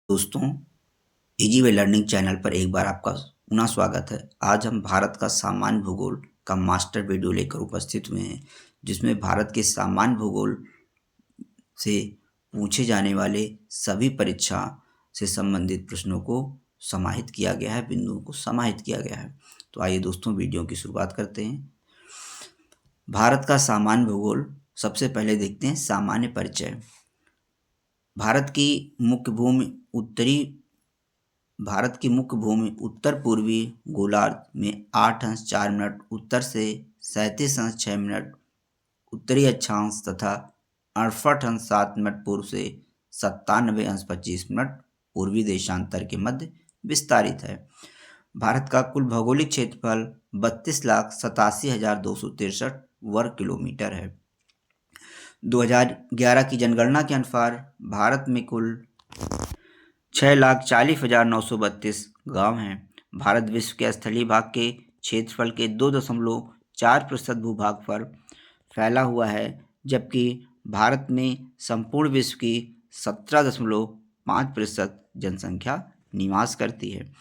दोस्तों, easy way learning channel पर एक बार आपका पुनः स्वागत है। आज हम भारत का सामान्य भूगोल का मास्टर वीडियो लेकर उपस्थित हुए हैं, जिसमें भारत के सामान्य भूगोल से पूछे जाने वाले सभी परीक्षा से संबंधित प्रश्नों को समाहित किया गया है, बिंदुओं को समाहित किया गया है। तो आइए दोस्तों, वीडियो की शुरुआत करते हैं। भारत का सामान्य भूगोल। सबसे पहले देखते हैं सामान्य परिचय। भारत की मुख्य भूमि उत्तर पूर्वी गोलार्ध में 8 अंश 4 मिनट उत्तर से 37 अंश 6 मिनट उत्तरी अक्षांश तथा 68 अंश 7 मिनट पूर्व से 97 अंश 25 मिनट पूर्वी देशांतर के मध्य विस्तारित है। भारत का कुल भौगोलिक क्षेत्रफल 32,87,263 वर्ग किलोमीटर है। 2011 की जनगणना के अनुसार भारत में कुल 6,40,932 गांव हैं। भारत विश्व के स्थलीय भाग के क्षेत्रफल के 2.4% भूभाग पर फैला हुआ है, जबकि भारत में संपूर्ण विश्व की 17.5% जनसंख्या निवास करती है।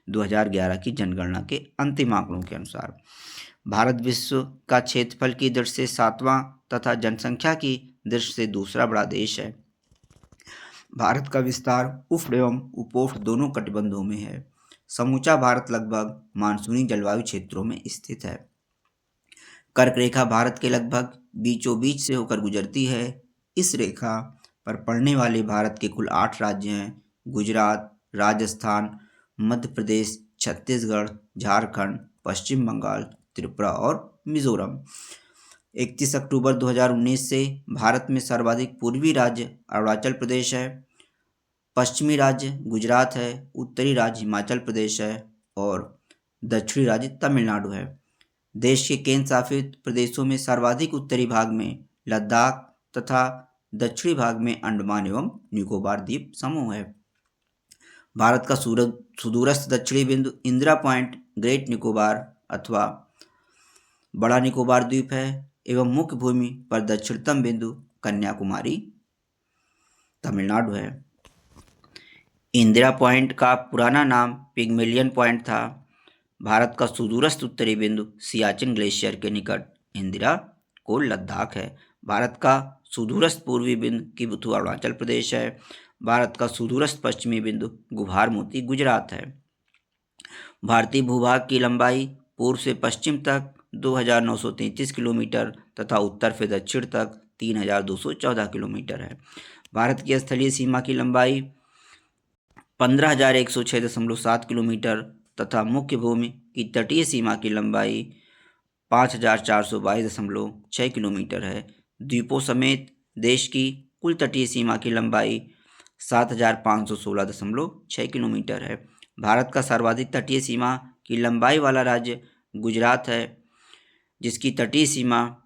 2011 की जनगणना के अंतिम आंकड़ों के अनुसार भारत विश्व का क्षेत्रफल की दृष्टि से 7वां तथा जनसंख्या की दृष्टि से दूसरा बड़ा देश है। भारत का विस्तार उष्ण एवं उपोष्ण दोनों कटिबंधों में है। समूचा भारत लगभग मानसूनी जलवायु क्षेत्रों में स्थित है। कर्क रेखा भारत के लगभग बीचों बीच से होकर गुजरती है। इस रेखा पर पड़ने वाले भारत के कुल 8 राज्य हैं: गुजरात, राजस्थान, मध्य प्रदेश, छत्तीसगढ़, झारखंड, पश्चिम बंगाल, त्रिपुरा और मिजोरम। 31 अक्टूबर 2019 से भारत में सर्वाधिक पूर्वी राज्य अरुणाचल प्रदेश है, पश्चिमी राज्य गुजरात है, उत्तरी राज्य हिमाचल प्रदेश है और दक्षिणी राज्य तमिलनाडु है। देश के केंद्र शासित प्रदेशों में सर्वाधिक उत्तरी भाग में लद्दाख तथा दक्षिणी भाग में अंडमान एवं निकोबार द्वीप समूह है। भारत का सुदूरस्थ दक्षिणी बिंदु इंदिरा पॉइंट, ग्रेट निकोबार अथवा बड़ा निकोबार द्वीप है एवं मुख्य भूमि पर दक्षिणतम बिंदु कन्याकुमारी तमिलनाडु है। इंदिरा पॉइंट का पुराना नाम पिग्मेलियन पॉइंट था। भारत का सुदूरस्थ उत्तरी बिंदु सियाचिन ग्लेशियर के निकट इंदिरा कोल लद्दाख है। भारत का सुदूरस्थ पूर्वी बिंदु किबुथु अरुणाचल प्रदेश है। भारत का सुदूरस्थ पश्चिमी बिंदु गुभार मोती गुजरात है। भारतीय भूभाग की लंबाई पूर्व से पश्चिम तक 2,933 किलोमीटर तथा उत्तर से दक्षिण तक 3,214 किलोमीटर है। भारत की स्थलीय सीमा की लंबाई 15,106.7 किलोमीटर तथा मुख्य भूमि की तटीय सीमा की लंबाई 5,422.6 किलोमीटर है। द्वीपों समेत देश की कुल तटीय सीमा की लंबाई 7,516.6 किलोमीटर है। भारत का सर्वाधिक तटीय सीमा की लंबाई वाला राज्य गुजरात है, जिसकी तटीय सीमा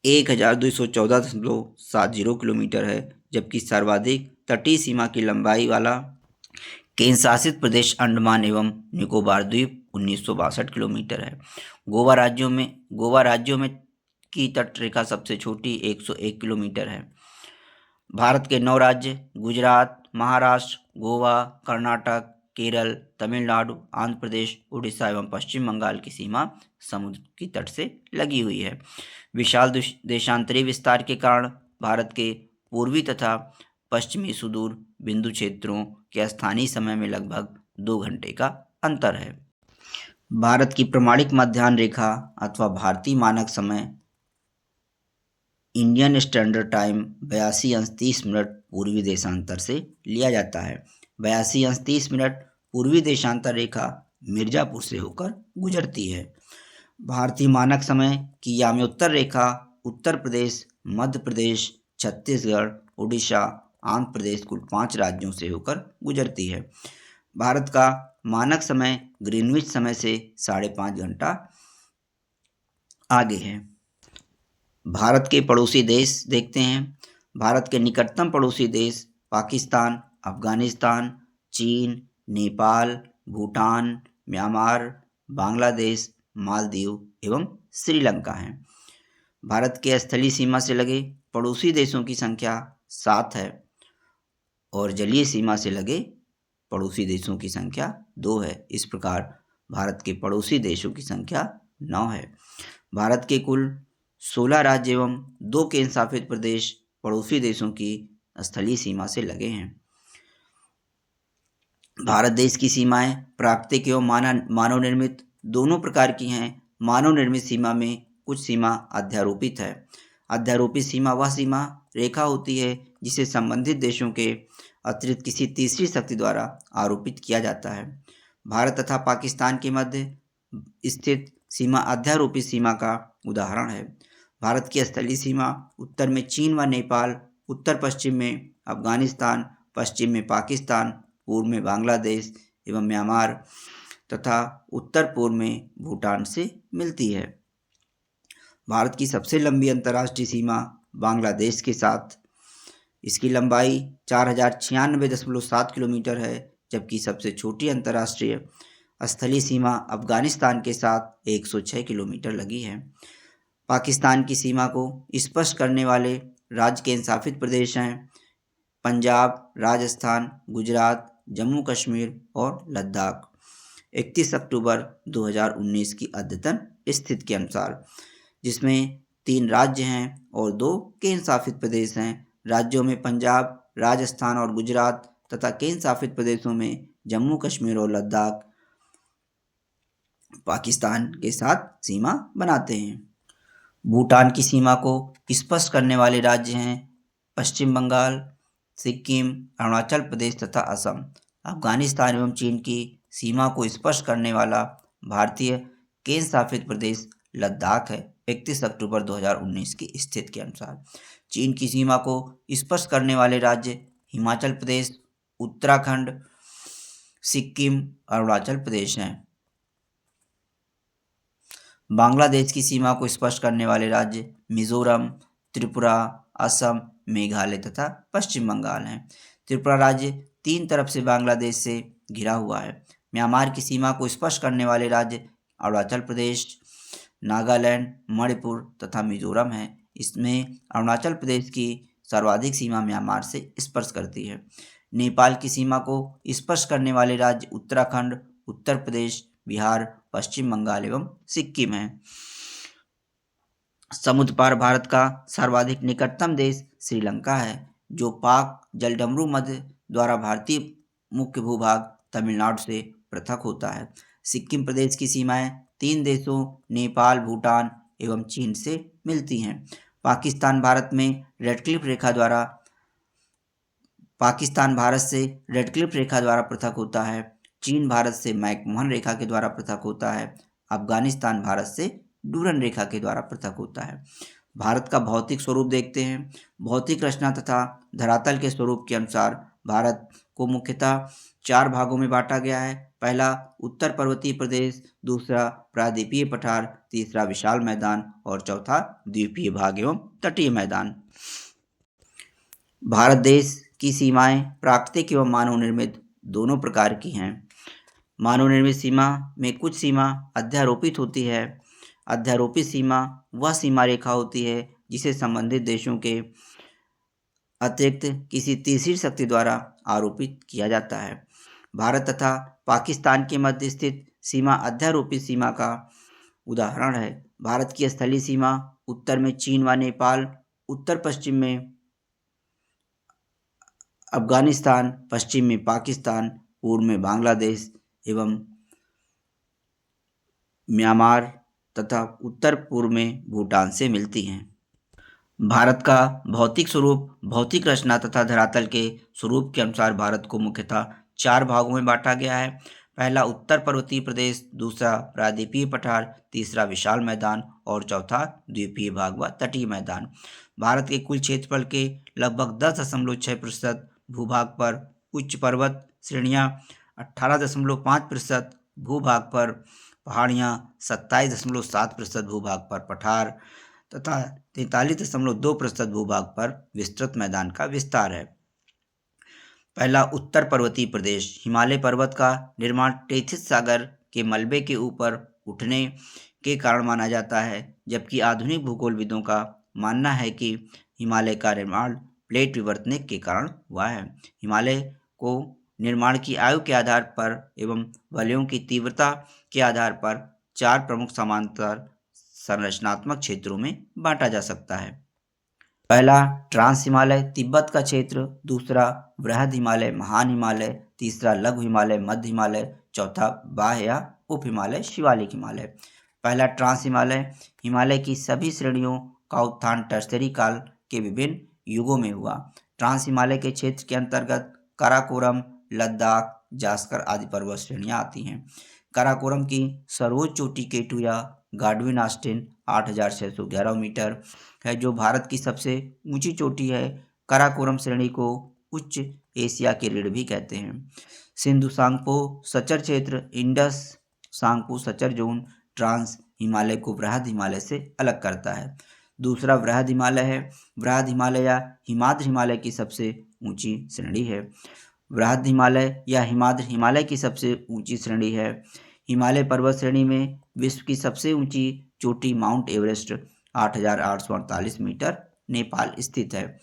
1,214.70 किलोमीटर है, जबकि सर्वाधिक तटीय सीमा की लंबाई वाला केंद्र शासित प्रदेश अंडमान एवं निकोबार द्वीप 1962 किलोमीटर है। गोवा राज्यों में की तटरेखा सबसे छोटी 101 किलोमीटर है। भारत के 9 राज्य गुजरात, महाराष्ट्र, गोवा, कर्नाटक, केरल, तमिलनाडु, आंध्र प्रदेश, उड़ीसा एवं पश्चिम बंगाल की सीमा समुद्र की तट से लगी हुई है। विशाल देशांतरीय विस्तार के कारण भारत के पूर्वी तथा पश्चिमी सुदूर बिंदु क्षेत्रों के स्थानीय समय में लगभग 2 घंटे का अंतर है। भारत की प्रमाणिक मध्याह्न रेखा अथवा भारतीय मानक समय इंडियन स्टैंडर्ड टाइम 82 अंश 30 मिनट पूर्वी देशांतर से लिया जाता है। 82 अंश 30 मिनट पूर्वी देशांतर रेखा मिर्जापुर से होकर गुजरती है। भारतीय मानक समय की याम्योत्तर रेखा उत्तर प्रदेश, मध्य प्रदेश, छत्तीसगढ़, उड़ीसा, आंध्र प्रदेश कुल 5 राज्यों से होकर गुजरती है। भारत का मानक समय ग्रीनविच समय से 5.5 घंटा आगे है। भारत के पड़ोसी देश देखते हैं। भारत के निकटतम पड़ोसी देश पाकिस्तान, अफगानिस्तान, चीन, नेपाल, भूटान, म्यांमार, बांग्लादेश, मालदीव एवं श्रीलंका हैं। भारत के स्थलीय सीमा से लगे पड़ोसी देशों की संख्या 7 है और जलीय सीमा से लगे पड़ोसी देशों की संख्या 2 है। इस प्रकार भारत के पड़ोसी देशों की संख्या 9 है। भारत के कुल 16 राज्य एवं 2 केंद्र शासित प्रदेश पड़ोसी देशों की स्थलीय सीमा से लगे हैं। भारत देश की सीमाएं प्राकृतिक एवं मानव निर्मित दोनों प्रकार की हैं। मानव निर्मित सीमा में कुछ सीमा अध्यारोपित है। अध्यारोपित सीमा वह सीमा रेखा होती है जिसे संबंधित देशों के अतिरिक्त किसी तीसरी शक्ति द्वारा आरोपित किया जाता है। भारत तथा पाकिस्तान के मध्य स्थित सीमा अध्यारोपित सीमा का उदाहरण है। भारत की स्थलीय सीमा उत्तर में चीन व नेपाल, उत्तर पश्चिम में अफगानिस्तान, पश्चिम में पाकिस्तान, पूर्व में बांग्लादेश एवं म्यांमार तथा उत्तर पूर्व में भूटान से मिलती है। भारत की सबसे लंबी अंतर्राष्ट्रीय सीमा बांग्लादेश के साथ, इसकी लंबाई 4096.7 किलोमीटर है, जबकि सबसे छोटी अंतर्राष्ट्रीय स्थलीय सीमा अफगानिस्तान के साथ 106 किलोमीटर लगी है। पाकिस्तान की सीमा को स्पष्ट करने वाले राज्य केंद्र शासित प्रदेश हैं पंजाब, राजस्थान, गुजरात, जम्मू कश्मीर और लद्दाख। 31 अक्टूबर 2019 की अद्यतन स्थिति के अनुसार, जिसमें 3 राज्य हैं और 2 केंद्र शासित प्रदेश हैं। राज्यों में पंजाब, राजस्थान और गुजरात तथा केंद्र शासित प्रदेशों में जम्मू कश्मीर और लद्दाख पाकिस्तान के साथ सीमा बनाते हैं। भूटान की सीमा को स्पष्ट करने वाले राज्य हैं पश्चिम बंगाल, सिक्किम, अरुणाचल प्रदेश तथा असम। अफगानिस्तान एवं चीन की सीमा को स्पष्ट करने वाला भारतीय केंद्र शासित प्रदेश लद्दाख है। 31 अक्टूबर 2019 की स्थिति के अनुसार चीन की सीमा को स्पष्ट करने वाले राज्य हिमाचल प्रदेश, उत्तराखंड, सिक्किम, अरुणाचल प्रदेश हैं। बांग्लादेश की सीमा को स्पष्ट करने वाले राज्य मिजोरम, त्रिपुरा, असम, मेघालय तथा पश्चिम बंगाल हैं। त्रिपुरा राज्य 3 तरफ से बांग्लादेश से घिरा हुआ है। म्यांमार की सीमा को स्पष्ट करने वाले राज्य अरुणाचल प्रदेश, नागालैंड, मणिपुर तथा मिजोरम है। इसमें अरुणाचल प्रदेश की सर्वाधिक सीमा म्यांमार से स्पर्श करती है। नेपाल की सीमा को स्पर्श करने वाले राज्य उत्तराखंड, उत्तर प्रदेश, बिहार, पश्चिम बंगाल एवं सिक्किम है। समुद्र पार भारत का सर्वाधिक निकटतम देश श्रीलंका है, जो पाक जलडमरू मध्य द्वारा भारतीय मुख्य भूभाग तमिलनाडु से पृथक होता है। सिक्किम प्रदेश की सीमाएं 3 देशों नेपाल, भूटान एवं चीन से मिलती हैं। पाकिस्तान भारत से रेडक्लिफ रेखा द्वारा पृथक होता है। चीन भारत से मैकमोहन रेखा के द्वारा पृथक होता है। अफगानिस्तान भारत से डूरन रेखा के द्वारा पृथक होता है। भारत का भौतिक स्वरूप देखते हैं। भौतिक रचना तथा धरातल के स्वरूप के अनुसार भारत को मुख्यतः 4 भागों में बांटा गया है। पहला उत्तर पर्वतीय प्रदेश, दूसरा प्रायद्वीपीय पठार, तीसरा विशाल मैदान और चौथा द्वीपीय भाग एवं तटीय मैदान। भारत देश की सीमाएं प्राकृतिक एवं मानव निर्मित दोनों प्रकार की हैं। मानव निर्मित सीमा में कुछ सीमा अध्यारोपित होती है। अध्यारोपित सीमा वह सीमा रेखा होती है जिसे संबंधित देशों के अतिरिक्त किसी तीसरी शक्ति द्वारा आरोपित किया जाता है। भारत तथा पाकिस्तान के मध्य स्थित सीमा अध्यारोपित सीमा का उदाहरण है। भारत की स्थलीय सीमा उत्तर में चीन व नेपाल, उत्तर पश्चिम में अफगानिस्तान, पश्चिम में पाकिस्तान, पूर्व में बांग्लादेश एवं म्यांमार तथा उत्तर पूर्व में भूटान से मिलती हैं। भारत का भौतिक स्वरूप भौतिक रचना तथा धरातल के स्वरूप के अनुसार भारत को मुख्यतः 4 भागों में बांटा गया है। पहला उत्तर पर्वतीय प्रदेश, दूसरा प्रायद्वीपीय पठार, तीसरा विशाल मैदान और चौथा द्वीपीय भाग व तटीय मैदान। भारत के कुल क्षेत्रफल के लगभग 10.6% भूभाग पर उच्च पर्वत श्रेणियां, 18.5% भूभाग पर पहाड़ियां, 27.7% भूभाग पर पठार तथा 43.2% भूभाग पर विस्तृत मैदान का विस्तार है। पहला उत्तर पर्वतीय प्रदेश। हिमालय पर्वत का निर्माण टेथिस सागर के मलबे के ऊपर उठने के कारण माना जाता है, जबकि आधुनिक भूगोलविदों का मानना है कि हिमालय का निर्माण प्लेट विवर्तन के कारण हुआ है। हिमालय को निर्माण की आयु के आधार पर एवं वलयों की तीव्रता के आधार पर 4 प्रमुख समांतर संरचनात्मक क्षेत्रों में बांटा जा सकता है। पहला ट्रांस हिमालय तिब्बत का क्षेत्र, दूसरा वृहद हिमालय महान हिमालय, तीसरा लघु हिमालय मध्य हिमालय, चौथा बाह्य या उप हिमालय शिवालिक हिमालय। पहला ट्रांस हिमालय हिमालय की सभी श्रेणियों का उत्थान टर्सरी काल के विभिन्न युगों में हुआ। ट्रांस हिमालय के क्षेत्र के अंतर्गत काराकोरम, लद्दाख, जास्कर आदि पर्वत श्रेणियां आती हैं। काराकोरम की सर्वोच्च चोटी केटू या गाडविन ऑस्टिन 8,611 मीटर है, जो भारत की सबसे ऊंची चोटी है। काराकोरम श्रेणी को उच्च एशिया की रीढ़ भी कहते हैं। सिंधु सांगपो सचर क्षेत्र, Indus Tsangpo suture zone trans Himalaya को वृहद हिमालय से अलग करता है। दूसरा वृहद हिमालय है। वृहद हिमालय या हिमाद्री हिमालय की सबसे ऊंची श्रेणी है। वृहद हिमालय या हिमाद्री हिमालय की सबसे ऊंची श्रेणी है। हिमालय पर्वत श्रेणी में विश्व की सबसे ऊंची चोटी माउंट एवरेस्ट 8,848 मीटर नेपाल स्थित है।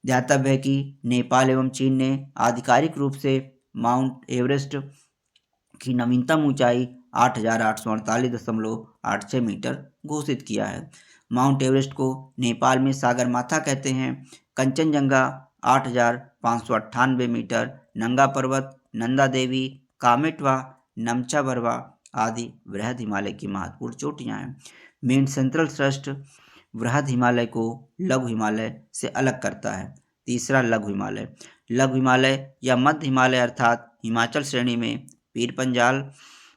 ध्यातव्य है कि नेपाल एवं चीन ने आधिकारिक रूप से माउंट एवरेस्ट की नवीनतम ऊंचाई 8,848.86 मीटर घोषित किया है। माउंट एवरेस्ट को नेपाल में सागरमाथा कहते हैं। कंचनजंगा 8,598 मीटर, नंगा पर्वत, नंदा देवी, कामेटवा, नमचा बरवा आदि वृहद हिमालय की महत्वपूर्ण चोटियां हैं। मेन सेंट्रल थ्रस्ट वृहद हिमालय को लघु हिमालय से अलग करता है। तीसरा लघु हिमालय। लघु हिमालय या मध्य हिमालय अर्थात हिमाचल श्रेणी में पीर पंजाल,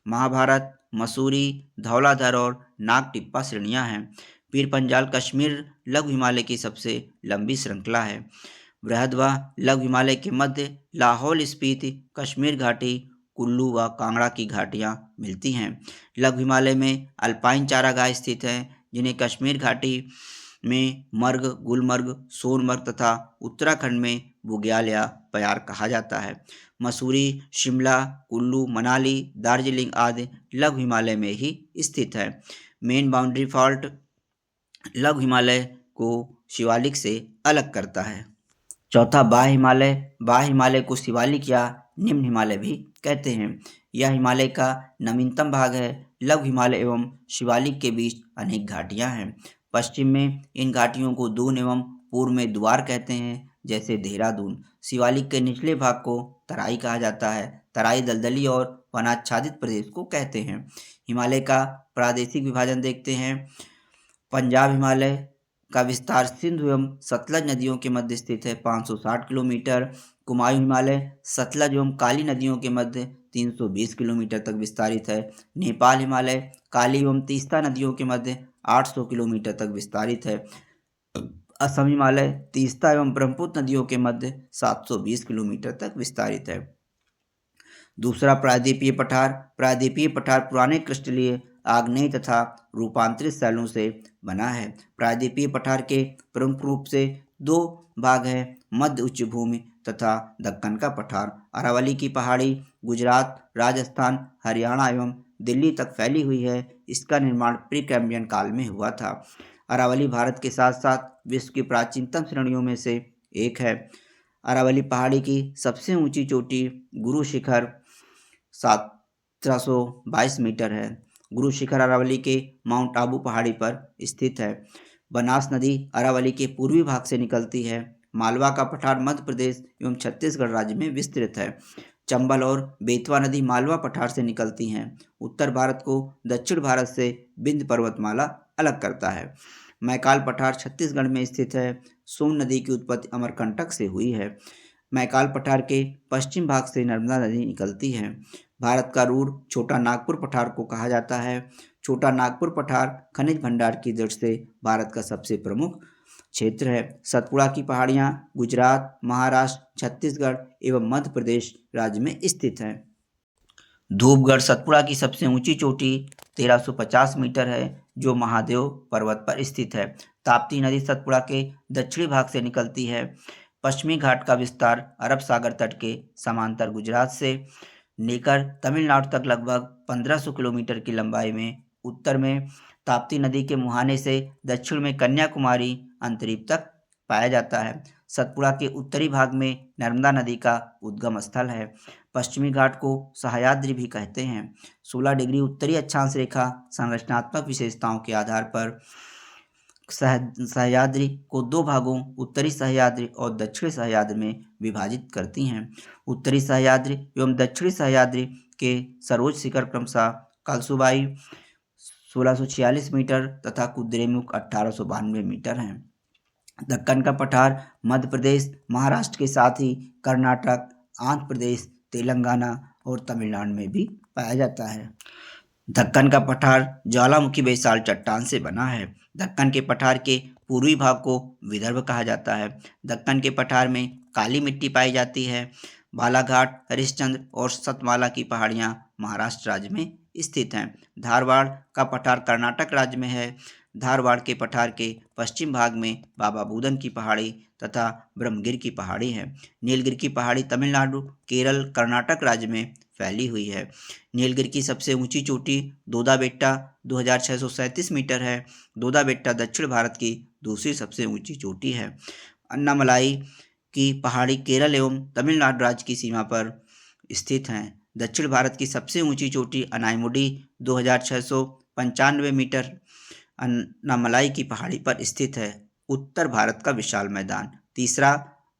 महाभारत, मसूरी, धौलाधर और नागटिप्पा श्रेणियां हैं। पीर पंजाल कश्मीर लघु हिमालय की सबसे लंबी श्रृंखला है। वृहद व लघु हिमालय के मध्य लाहौल स्पीति, कश्मीर घाटी, कुल्लू व कांगड़ा की घाटियां मिलती हैं। लघु हिमालय में अल्पाइन चारागाह स्थित हैं, जिन्हें कश्मीर घाटी में मर्ग, गुलमर्ग, सोनमर्ग तथा उत्तराखंड में बुग्याल या प्यार कहा जाता है। मसूरी, शिमला, कुल्लू, मनाली, दार्जिलिंग आदि लघु हिमालय में ही स्थित है। मेन बाउंड्री फॉल्ट लघु हिमालय को शिवालिक से अलग करता है। चौथा बाह्य हिमालय। बाह्य हिमालय को शिवालिक या निम्न हिमालय भी कहते हैं। यह हिमालय का नवीनतम भाग है। लघु हिमालय एवं शिवालिक के बीच अनेक घाटियां हैं। पश्चिम में इन घाटियों को दून एवं पूर्व में द्वार कहते हैं, जैसे देहरादून। शिवालिक के निचले भाग को तराई कहा जाता है। तराई दलदली और वनाच्छादित प्रदेश को कहते हैं। हिमालय का प्रादेशिक विभाजन देखते हैं। पंजाब हिमालय का विस्तार सिंधु एवं सतलज नदियों के मध्य स्थित है, 560 किलोमीटर। कुमायूं हिमालय सतलज एवं काली नदियों के मध्य 320 किलोमीटर तक विस्तारित है। नेपाल हिमालय काली एवं तीस्ता नदियों के मध्य 800 किलोमीटर तक विस्तारित है। असम हिमालय तीस्ता एवं ब्रह्मपुत्र नदियों के मध्य 720 किलोमीटर तक विस्तारित है। दूसरा प्रायद्वीपीय पठार। प्रायद्वीपीय पठार पुराने क्रिस्टलीय, आग्नेय तथा रूपांतरित शैलों से बना है। प्रायद्वीपीय पठार के प्रमुख रूप से दो भाग हैं, मध्य उच्च भूमि तथा दक्कन का पठार। अरावली की पहाड़ी गुजरात, राजस्थान, हरियाणा एवं दिल्ली तक फैली हुई है। इसका निर्माण प्री कैम्ब्रियन काल में हुआ था। अरावली भारत के साथ साथ विश्व की प्राचीनतम श्रेणियों में से एक है। अरावली पहाड़ी की सबसे ऊंची चोटी गुरु शिखर 1722 मीटर है। गुरु शिखर अरावली के माउंट आबू पहाड़ी पर स्थित है। बनास नदी अरावली के पूर्वी भाग से निकलती है। मालवा का पठार मध्य प्रदेश एवं छत्तीसगढ़ राज्य में विस्तृत है। चंबल और बेतवा नदी मालवा पठार से निकलती हैं। उत्तर भारत को दक्षिण भारत से विंध्य पर्वतमाला अलग करता है। मैकाल पठार छत्तीसगढ़ में स्थित है। सोन नदी की उत्पत्ति अमरकंटक से हुई है। मैकाल पठार के पश्चिम भाग से नर्मदा नदी निकलती है। भारत का रूढ़ छोटा नागपुर पठार को कहा जाता है। छोटा नागपुर पठार खनिज भंडार की दृष्टि से भारत का सबसे प्रमुख क्षेत्र है। सतपुड़ा की पहाड़ियाँ गुजरात, महाराष्ट्र, छत्तीसगढ़ एवं मध्य प्रदेश राज्य में स्थित हैं। धूपगढ़ सतपुड़ा की सबसे ऊंची चोटी 1350 मीटर है, जो महादेव पर्वत पर स्थित है। ताप्ती नदी सतपुड़ा के दक्षिणी भाग से निकलती है। पश्चिमी घाट का विस्तार अरब सागर तट के समांतर गुजरात से लेकर तमिलनाडु तक लगभग 1500 किलोमीटर की लंबाई में, उत्तर में ताप्ती नदी के मुहाने से दक्षिण में कन्याकुमारी अंतरीप तक पाया जाता है। सतपुड़ा के उत्तरी भाग में नर्मदा नदी का उद्गम स्थल है। पश्चिमी घाट को सह्याद्री भी कहते हैं। 16 डिग्री उत्तरी अक्षांश रेखा संरचनात्मक विशेषताओं के आधार पर सह्याद्री को दो भागों उत्तरी सह्याद्री और दक्षिणी सह्याद्री में विभाजित करती हैं। उत्तरी सह्याद्री एवं दक्षिणी सह्याद्री के सर्वोच्च शिखर क्रमशः कलसुबाई 1646 मीटर तथा कुद्रेमुख 1892 मीटर हैं। दक्कन का पठार मध्य प्रदेश, महाराष्ट्र के साथ ही कर्नाटक, आंध्र प्रदेश, तेलंगाना और तमिलनाडु में भी पाया जाता है। दक्कन का पठार ज्वालामुखी बेसाल्ट चट्टान से बना है। दक्कन के पठार के पूर्वी भाग को विदर्भ कहा जाता है। दक्कन के पठार में काली मिट्टी पाई जाती है। बालाघाट, हरिश्चंद्र और सतमाला की पहाड़ियाँ महाराष्ट्र राज्य में स्थित हैं। धारवाड़ का पठार कर्नाटक राज्य में है। धारवाड़ के पठार के पश्चिम भाग में बाबा बूदन की पहाड़ी तथा ब्रह्मगिर की पहाड़ी है। नीलगिरी की पहाड़ी तमिलनाडु, केरल, कर्नाटक राज्य में फैली हुई है। नीलगिरी की सबसे ऊंची चोटी दोदा बेट्टा 2637 मीटर है। दोदा बेट्टा दक्षिण भारत की दूसरी सबसे ऊंची चोटी है। अन्नामलाई की पहाड़ी केरल एवं तमिलनाडु राज्य की सीमा पर स्थित हैं। दक्षिण भारत की सबसे ऊंची चोटी अनाईमुडी 2695 मीटर अन्नामलाई की पहाड़ी पर स्थित है। उत्तर भारत का विशाल मैदान, तीसरा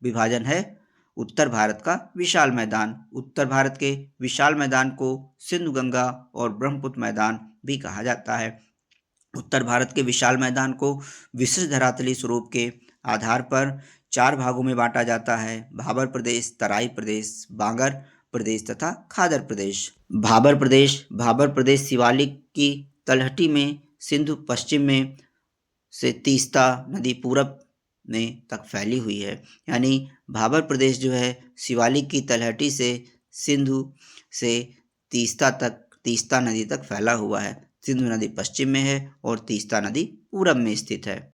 विभाजन है उत्तर भारत का विशाल मैदान। उत्तर भारत के विशाल मैदान को सिंधु गंगा और ब्रह्मपुत्र मैदान भी कहा जाता है। उत्तर भारत के विशाल मैदान को विशिष्ट धरातलीय स्वरूप के आधार पर 4 भागों में बांटा जाता है: भाबर प्रदेश, तराई प्रदेश, बांगर प्रदेश तथा खादर प्रदेश। भाबर प्रदेश शिवालिक की तलहटी में सिंधु पश्चिम में से तीस्ता नदी पूरब में तक फैली हुई है। यानी भाबर प्रदेश जो है शिवालिक की तलहटी से सिंधु से तीस्ता नदी तक फैला हुआ है। सिंधु नदी पश्चिम में है और तीस्ता नदी पूरब में स्थित है।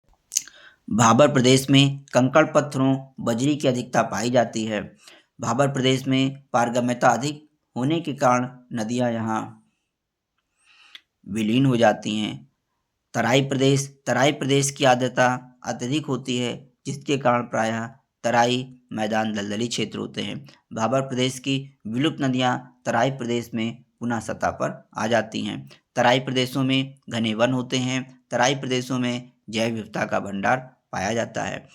भाबर प्रदेश में कंकड़ पत्थरों बजरी की अधिकता पाई जाती है। भाबर प्रदेश में पारगम्यता अधिक होने के कारण नदियां यहाँ विलीन हो जाती हैं। तराई प्रदेश की आर्द्रता अत्यधिक होती है, जिसके कारण प्रायः तराई मैदान दलदली क्षेत्र होते हैं। भाबर प्रदेश की विलुप्त नदियाँ तराई प्रदेश में पुनः सतह पर आ जाती हैं। तराई प्रदेशों में घने वन होते हैं। तराई प्रदेशों में जैव विविधता का भंडार पाया जाता है।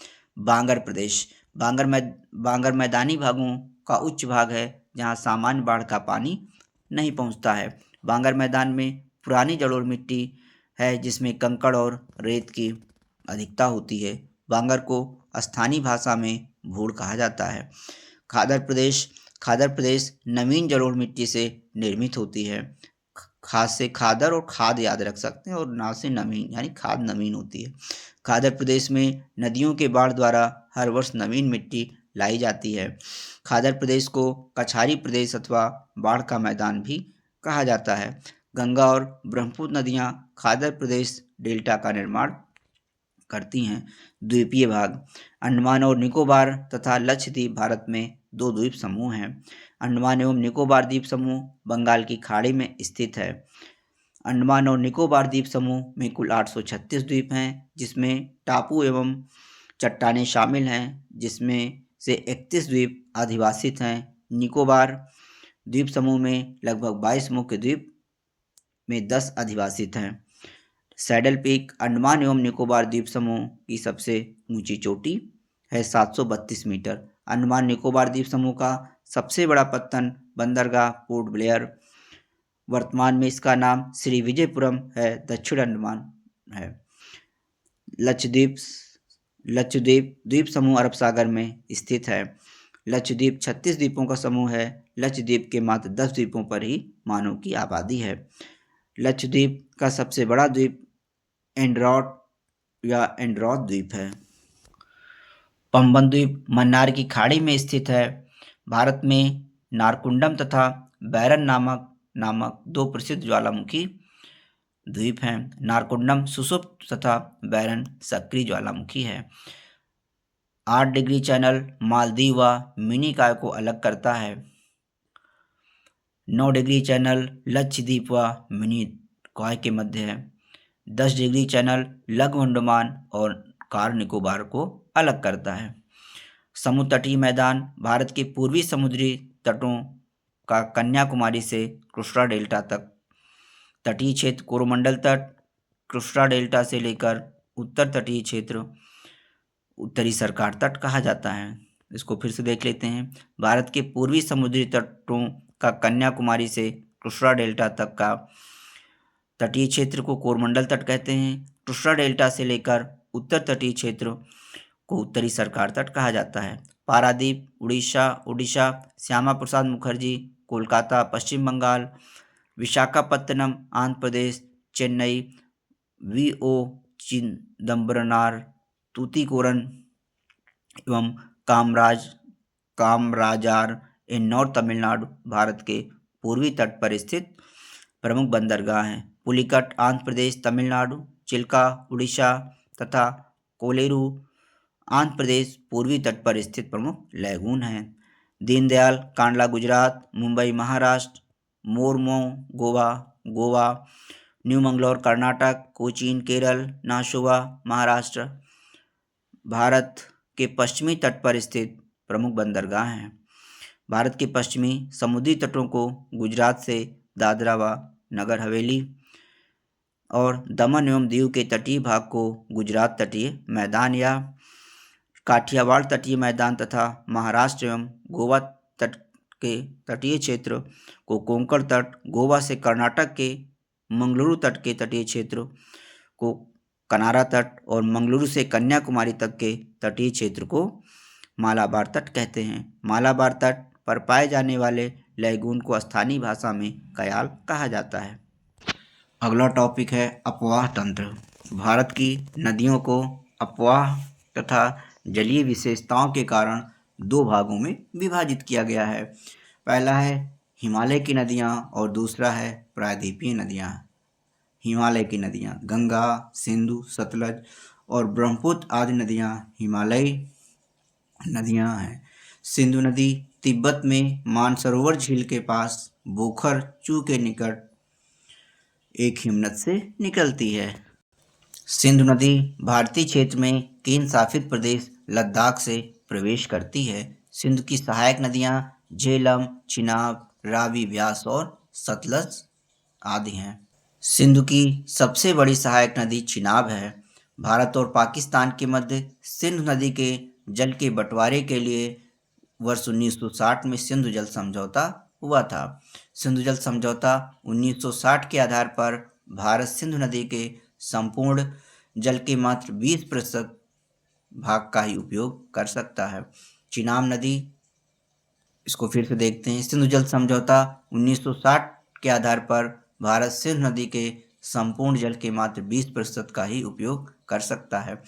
बांगर मैदानी भागों का उच्च भाग है, जहाँ सामान्य बाढ़ का पानी नहीं पहुँचता है। बांगर मैदान में पुरानी जलोढ़ मिट्टी है, जिसमें कंकड़ और रेत की अधिकता होती है। बांगर को स्थानीय भाषा में भूड़ कहा जाता है। खादर प्रदेश नवीन जलोढ़ मिट्टी से निर्मित होती है। खाद से खादर और खाद याद रख सकते हैं, और ना से नवीन, यानी खाद नवीन होती है। खादर प्रदेश में नदियों के बाढ़ द्वारा हर वर्ष नवीन मिट्टी लाई जाती है। खादर प्रदेश को कछारी प्रदेश अथवा बाढ़ का मैदान भी कहा जाता है। गंगा और ब्रह्मपुत्र नदियाँ खादर प्रदेश डेल्टा का निर्माण करती हैं। द्वीपीय भाग, अंडमान और निकोबार तथा लक्षद्वीप भारत में 2 द्वीप समूह हैं। अंडमान एवं निकोबार द्वीप समूह बंगाल की खाड़ी में स्थित है। अंडमान और निकोबार द्वीप समूह में कुल 836 द्वीप हैं, जिसमें टापू एवं चट्टानें शामिल हैं, जिसमें से 31 द्वीप अधिवासित हैं। निकोबार द्वीप समूह में लगभग 22 मुख्य द्वीप में 10 अधिवासित हैं। सैडल पीक अंडमान एवं निकोबार द्वीप समूह की सबसे ऊंची चोटी है 732 मीटर। अंडमान निकोबार द्वीप समूह का सबसे बड़ा पत्तन बंदरगाह पोर्ट ब्लेयर, वर्तमान में इसका नाम श्री विजयपुरम है, दक्षिण अंडमान है। लक्षद्वीप द्वीप समूह अरब सागर में स्थित है। लक्षद्वीप 36 द्वीपों का समूह है। लक्षद्वीप के मात्र 10 द्वीपों पर ही मानव की आबादी है। लक्षद्वीप का सबसे बड़ा द्वीप एंड्रोथ द्वीप है। पंबन द्वीप मन्नार की खाड़ी में स्थित है। भारत में नारकुंडम तथा बैरन नामक 2 प्रसिद्ध ज्वालामुखी द्वीप हैं। नारकुंडम सुषुप्त तथा बैरन सक्रिय ज्वालामुखी है। 8 डिग्री चैनल मालदीव व मिनिकॉय को अलग करता है। 9 डिग्री चैनल लक्षद्वीप व मिनिकॉय के मध्य है। 10 डिग्री चैनल लघु अंडमान और कार निकोबार को अलग करता है। समुद्र तटीय मैदान भारत के पूर्वी समुद्री तटों का कन्याकुमारी से कृष्णा डेल्टा तक, तटीय क्षेत्र कोरोमंडल तट कृष्णा डेल्टा से लेकर उत्तर तटीय क्षेत्र उत्तरी सरकार तट कहा जाता है। इसको फिर से देख लेते हैं। भारत के पूर्वी समुद्री तटों का कन्याकुमारी से कृष्णा डेल्टा तक का तटीय क्षेत्र को कोरोमंडल तट कहते हैं। कृष्णा डेल्टा से लेकर उत्तर तटीय क्षेत्र को उत्तरी सरकार तट कहा जाता है। पारादीप उड़ीसा, श्यामा प्रसाद मुखर्जी कोलकाता पश्चिम बंगाल, विशाखापत्तनम आंध्र प्रदेश, चेन्नई, वीओ चिदम्बरनार, तूतीकोरन एवं कामराजार इंदौर तमिलनाडु भारत के पूर्वी तट पर स्थित प्रमुख बंदरगाह हैं। पुलिकट आंध्र प्रदेश तमिलनाडु, चिल्का उड़ीसा तथा कोलेरू आंध्र प्रदेश पूर्वी तट पर स्थित प्रमुख लैगून हैं। दीनदयाल कांडला गुजरात, मुंबई महाराष्ट्र, मोरमो गोवा, न्यू मंगलोर कर्नाटक, कोचीन केरल, नाशोवा महाराष्ट्र भारत के पश्चिमी तट पर स्थित प्रमुख बंदरगाह हैं। भारत के पश्चिमी समुद्री तटों को गुजरात से दादरा व नगर हवेली और दमन एवं दीव के तटीय भाग को गुजरात तटीय मैदान या काठियावाड़ तटीय मैदान तथा महाराष्ट्र एवं गोवा तट के तटीय क्षेत्र को कोंकण तट, गोवा से कर्नाटक के मंगलुरु तट के तटीय क्षेत्र को कनारा तट और मंगलुरु से कन्याकुमारी तक के तटीय क्षेत्र को मालाबार तट कहते हैं। मालाबार तट पर पाए जाने वाले लैगून को स्थानीय भाषा में कयाल कहा जाता है। अगला टॉपिक है अपवाह तंत्र। भारत की नदियों को अपवाह तथा जलीय विशेषताओं के कारण दो भागों में विभाजित किया गया है। पहला है हिमालय की नदियाँ और दूसरा है प्रायद्वीपीय नदियाँ। हिमालय की नदियाँ गंगा, सिंधु, सतलज और ब्रह्मपुत्र आदि नदियाँ हिमालयी नदियाँ हैं। सिंधु नदी तिब्बत में मानसरोवर झील के पास बोखर चू के निकट एक हिमनद से निकलती है। सिंधु नदी भारतीय क्षेत्र में केंद्र शासित प्रदेश लद्दाख से प्रवेश करती है। सिंधु की सहायक नदियाँ झेलम, चिनाब, रावी, व्यास और सतलज आदि हैं। सिंधु की सबसे बड़ी सहायक नदी चिनाब है। भारत और पाकिस्तान के मध्य सिंधु नदी के जल के बंटवारे के लिए वर्ष 1960 में सिंधु जल समझौता हुआ था। सिंधु जल समझौता 1960 के आधार पर भारत सिंधु नदी के संपूर्ण जल के मात्र 20% भाग का ही उपयोग कर सकता है। चिनाब नदी, इसको फिर से देखते हैं। सिंधु जल समझौता 1960 के आधार पर भारत सिंधु नदी के संपूर्ण जल के मात्र 20% का ही उपयोग कर सकता है।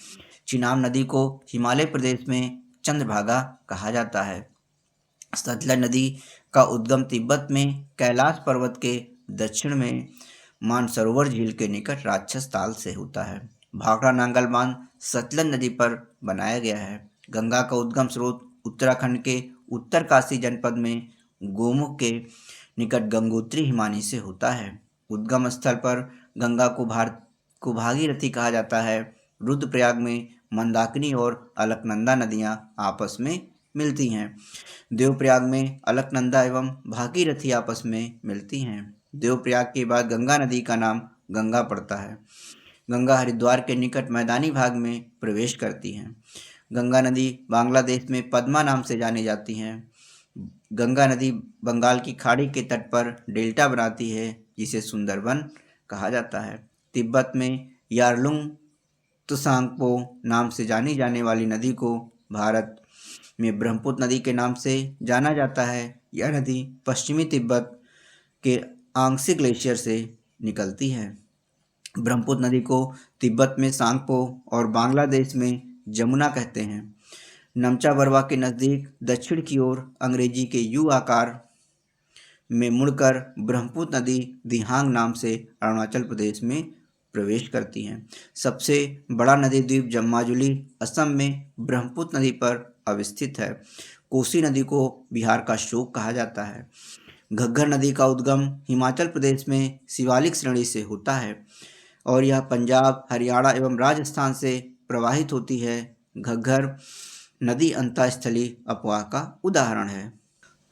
चिनाब नदी को हिमालय प्रदेश में चंद्रभागा कहा जाता है। सतलज नदी का उद्गम तिब्बत में कैलाश पर्वत के दक्षिण में मानसरोवर झील के निकट राक्षस ताल से होता है। भाखड़ा नांगल बांध सतलज नदी पर बनाया गया है। गंगा का उद्गम स्रोत उत्तराखंड के उत्तरकाशी जनपद में गोमुख के निकट गंगोत्री हिमानी से होता है। उद्गम स्थल पर गंगा को भागीरथी कहा जाता है। रुद्रप्रयाग में मंदाकिनी और अलकनंदा नदियाँ आपस में मिलती हैं। देवप्रयाग में अलकनंदा एवं भागीरथी आपस में मिलती हैं। देवप्रयाग के बाद गंगा नदी का नाम गंगा पड़ता है। गंगा हरिद्वार के निकट मैदानी भाग में प्रवेश करती हैं। गंगा नदी बांग्लादेश में पद्मा नाम से जानी जाती हैं। गंगा नदी बंगाल की खाड़ी के तट पर डेल्टा बनाती है, जिसे सुंदरबन कहा जाता है। तिब्बत में यारलुंग त्सांगपो नाम से जानी जाने वाली नदी को भारत में ब्रह्मपुत्र नदी के नाम से जाना जाता है। यह नदी पश्चिमी तिब्बत के आंशिक ग्लेशियर से निकलती है। ब्रह्मपुत्र नदी को तिब्बत में सांगपो और बांग्लादेश में जमुना कहते हैं। नमचा बरवा के नज़दीक दक्षिण की ओर अंग्रेजी के यू आकार में मुड़कर ब्रह्मपुत्र नदी दिहांग नाम से अरुणाचल प्रदेश में प्रवेश करती हैं। सबसे बड़ा नदी द्वीप जम्माजुली असम में ब्रह्मपुत्र नदी पर अवस्थित है। कोसी नदी को बिहार का शोक कहा जाता है। घग्गर नदी का उद्गम हिमाचल प्रदेश में शिवालिक श्रेणी से होता है और यह पंजाब, हरियाणा एवं राजस्थान से प्रवाहित होती है। घग्गर नदी अंतःस्थलीय अपवाह का उदाहरण है।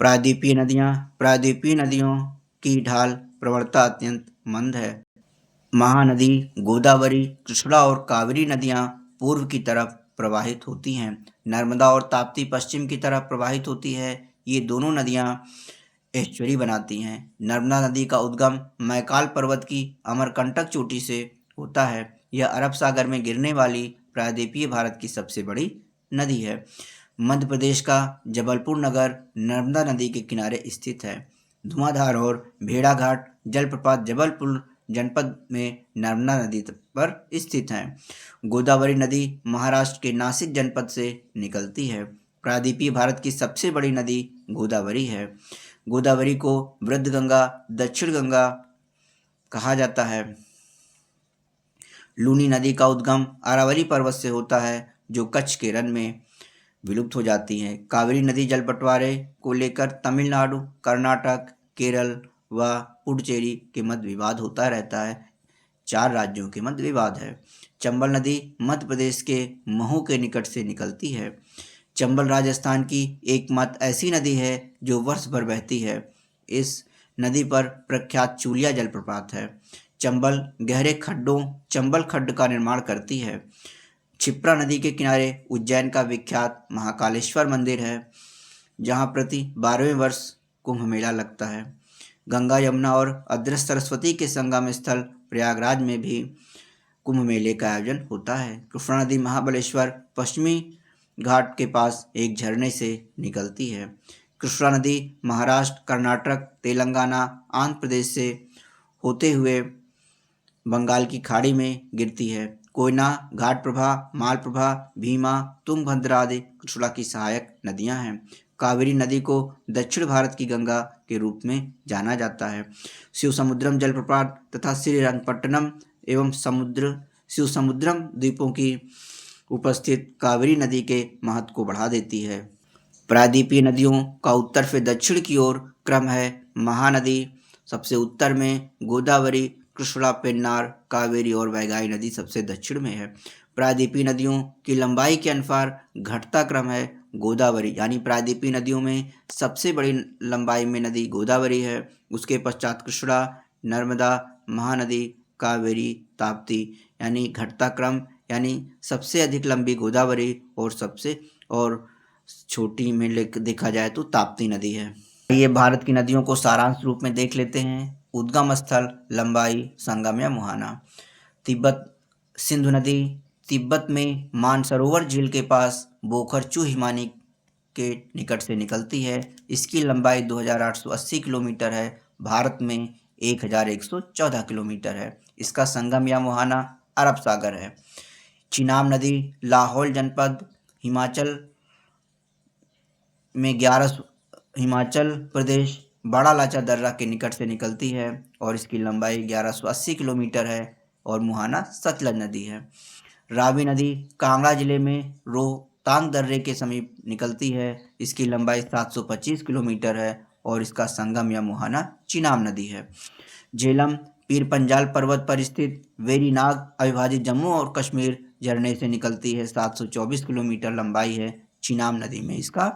प्रायद्वीपीय नदियों की ढाल प्रवणता अत्यंत मंद है। महानदी गोदावरी, कृष्णा और कावेरी नदियां पूर्व की तरफ प्रवाहित होती हैं। नर्मदा और ताप्ती पश्चिम की तरफ प्रवाहित होती है। ये दोनों नदियां एस्चुरी बनाती हैं। नर्मदा नदी का उद्गम मैकाल पर्वत की अमरकंटक चोटी से होता है। यह अरब सागर में गिरने वाली प्रायद्वीपीय भारत की सबसे बड़ी नदी है। मध्य प्रदेश का जबलपुर नगर नर्मदा नदी के किनारे स्थित है। धुआंधार और भेड़ाघाट जलप्रपात जबलपुर जनपद में नर्मदा नदी पर स्थित है। गोदावरी नदी महाराष्ट्र के नासिक जनपद से निकलती है। प्रायद्वीपीय भारत की सबसे बड़ी नदी गोदावरी है। गोदावरी को वृद्ध गंगा, दक्षिण गंगा कहा जाता है। लूनी नदी का उद्गम अरावली पर्वत से होता है, जो कच्छ के रण में विलुप्त हो जाती हैं। कावेरी नदी जल बंटवारे को लेकर तमिलनाडु, कर्नाटक, केरल व पुडुचेरी के मध्य विवाद होता रहता है। 4 राज्यों के मध्य विवाद है। चंबल नदी मध्य प्रदेश के महू के निकट से निकलती है। चंबल राजस्थान की एकमात्र ऐसी नदी है जो वर्ष भर बहती है। इस नदी पर प्रख्यात चूलिया जलप्रपात है। चंबल गहरे खड्डों चंबल खड्ड का निर्माण करती है। क्षिप्रा नदी के किनारे उज्जैन का विख्यात महाकालेश्वर मंदिर है, जहां प्रति 12वें वर्ष कुंभ मेला लगता है। गंगा, यमुना और अदृश्य सरस्वती के संगम स्थल प्रयागराज में भी कुंभ मेले का आयोजन होता है। कृष्णा नदी महाबलेश्वर पश्चिमी घाट के पास एक झरने से निकलती है। कृष्णा नदी महाराष्ट्र, कर्नाटक, तेलंगाना, आंध्र प्रदेश से होते हुए बंगाल की खाड़ी में गिरती है। कोयना, घाटप्रभा, मालप्रभा, भीमा, तुंगभद्रा आदि कृष्णा की सहायक नदियां हैं। कावेरी नदी को दक्षिण भारत की गंगा के रूप में जाना जाता है। शिवसमुद्रम जलप्रपात तथा श्रीरंगपट्टनम एवं शिवसमुद्रम द्वीपों की उपस्थित कावेरी नदी के महत्व को बढ़ा देती है। प्रायद्वीपीय नदियों का उत्तर से दक्षिण की ओर क्रम है। महानदी सबसे उत्तर में, गोदावरी, कृष्णा, पेन्नार, कावेरी और वैगाई नदी सबसे दक्षिण में है। प्रायद्वीपीय नदियों की लंबाई के अनुसार घटता क्रम है। गोदावरी यानी प्रायद्वीपीय नदियों में सबसे बड़ी लंबाई में नदी गोदावरी है। उसके पश्चात कृष्णा, नर्मदा, महानदी, कावेरी, ताप्ती, यानी घटता क्रम, यानी सबसे अधिक लंबी गोदावरी और छोटी में देखा जाए तो ताप्ती नदी है। ये भारत की नदियों को सारांश रूप में देख लेते हैं। उद्गम स्थल, लंबाई, संगम या मुहाना। तिब्बत सिंधु नदी तिब्बत में मानसरोवर झील के पास बोखरचू हिमानी के निकट से निकलती है। इसकी लंबाई 2880 किलोमीटर है। भारत में 1114 किलोमीटर है। इसका संगम या मुहाना अरब सागर है। चिनाब नदी लाहौल जनपद हिमाचल प्रदेश बड़ा लाचा दर्रा के निकट से निकलती है और इसकी लंबाई 1180 किलोमीटर है और मुहाना सतलज नदी है। रावी नदी कांगड़ा जिले में रोहतांग दर्रे के समीप निकलती है। इसकी लंबाई 725 किलोमीटर है और इसका संगम या मुहाना चिनाब नदी है। झेलम पीर पंजाल पर्वत पर स्थित वेरीनाग अविभाजित जम्मू और कश्मीर झरने से निकलती है। 724 किलोमीटर लंबाई है। चिनाब नदी में इसका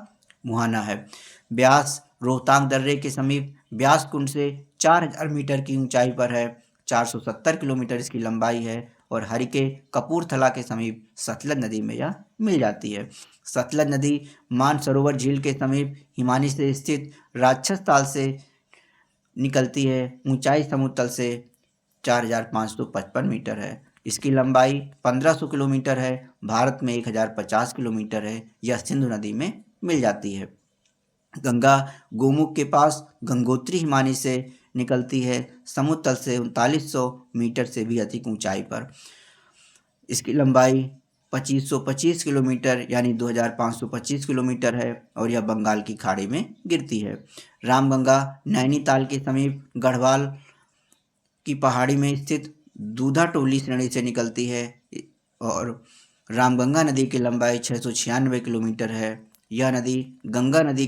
मुहाना है। ब्यास रोहतांग दर्रे के समीप ब्यास कुंड से 4000 मीटर की ऊंचाई पर है। 470 किलोमीटर इसकी लंबाई है और हरिके कपूरथला के समीप सतलज नदी में यह मिल जाती है। सतलज नदी मानसरोवर झील के समीप हिमानी से स्थित राक्षस ताल से निकलती है। ऊंचाई समुद्र तल से 4555 मीटर है। इसकी लंबाई 1500 किलोमीटर है। भारत में 1050 किलोमीटर है। यह सिंधु नदी में मिल जाती है। गंगा गोमुख के पास गंगोत्री हिमानी से निकलती है। समुद्र तल से 3900 मीटर से भी अधिक ऊंचाई पर। इसकी लंबाई 2525 किलोमीटर यानी 2525 किलोमीटर है और यह बंगाल की खाड़ी में गिरती है। रामगंगा नैनीताल के समीप गढ़वाल की पहाड़ी में स्थित दूधा टोली श्रेणी से निकलती है और रामगंगा नदी की लंबाई 696 किलोमीटर है। यह नदी गंगा नदी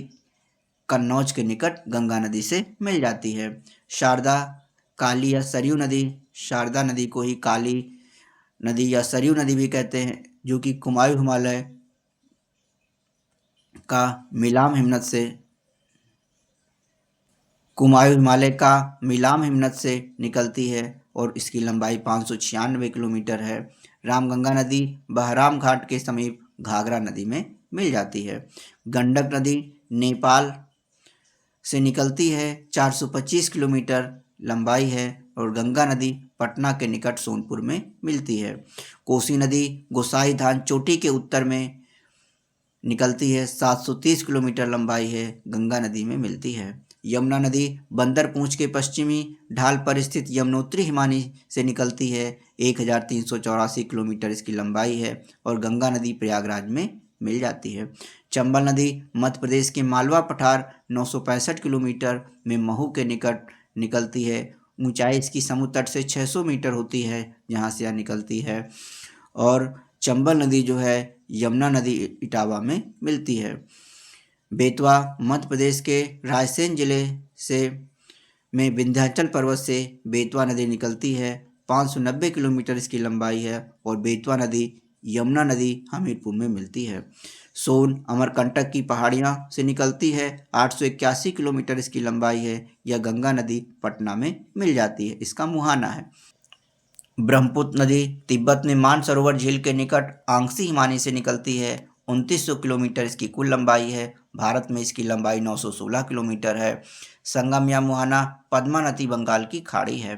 कन्नौज के निकट गंगा नदी से मिल जाती है। शारदा, काली या सरयू नदी, शारदा नदी को ही काली नदी या सरयू नदी भी कहते हैं, जो कि कुमायूं हिमालय का मिलाम हिमनद से कुमायूं हिमालय का मिलाम हिमनद से निकलती है और इसकी लंबाई 596 किलोमीटर है। रामगंगा नदी बहराम घाट के समीप घाघरा नदी में मिल जाती है। गंडक नदी नेपाल से निकलती है, 425 किलोमीटर लंबाई है और गंगा नदी पटना के निकट सोनपुर में मिलती है। कोसी नदी गोसाई धाम चोटी के उत्तर में निकलती है, 730 किलोमीटर लंबाई है, गंगा नदी में मिलती है। यमुना नदी बंदरपूंछ के पश्चिमी ढाल पर स्थित यमुनोत्री हिमानी से निकलती है, 1384 किलोमीटर इसकी लंबाई है और गंगा नदी प्रयागराज में मिल जाती है। चंबल नदी मध्य प्रदेश के मालवा पठार 965 किलोमीटर में महू के निकट निकलती है। ऊंचाई इसकी समुद्र तट से 600 मीटर होती है जहाँ से यह निकलती है। और चंबल नदी जो है यमुना नदी इटावा में मिलती है। बेतवा मध्य प्रदेश के रायसेन जिले से में विंध्याचल पर्वत से बेतवा नदी निकलती है, 590 किलोमीटर इसकी लंबाई है और बेतवा नदी यमुना नदी हमीरपुर में मिलती है। सोन अमरकंटक की पहाड़ियाँ से निकलती है, 881 किलोमीटर इसकी लंबाई है। यह गंगा नदी पटना में मिल जाती है, इसका मुहाना है। ब्रह्मपुत्र नदी तिब्बत में मानसरोवर झील के निकट आंगसी हिमानी से निकलती है, 2900 किलोमीटर इसकी कुल लंबाई है। भारत में इसकी लंबाई 916 किलोमीटर है। संगम या मुहाना पद्मा नदी बंगाल की खाड़ी है।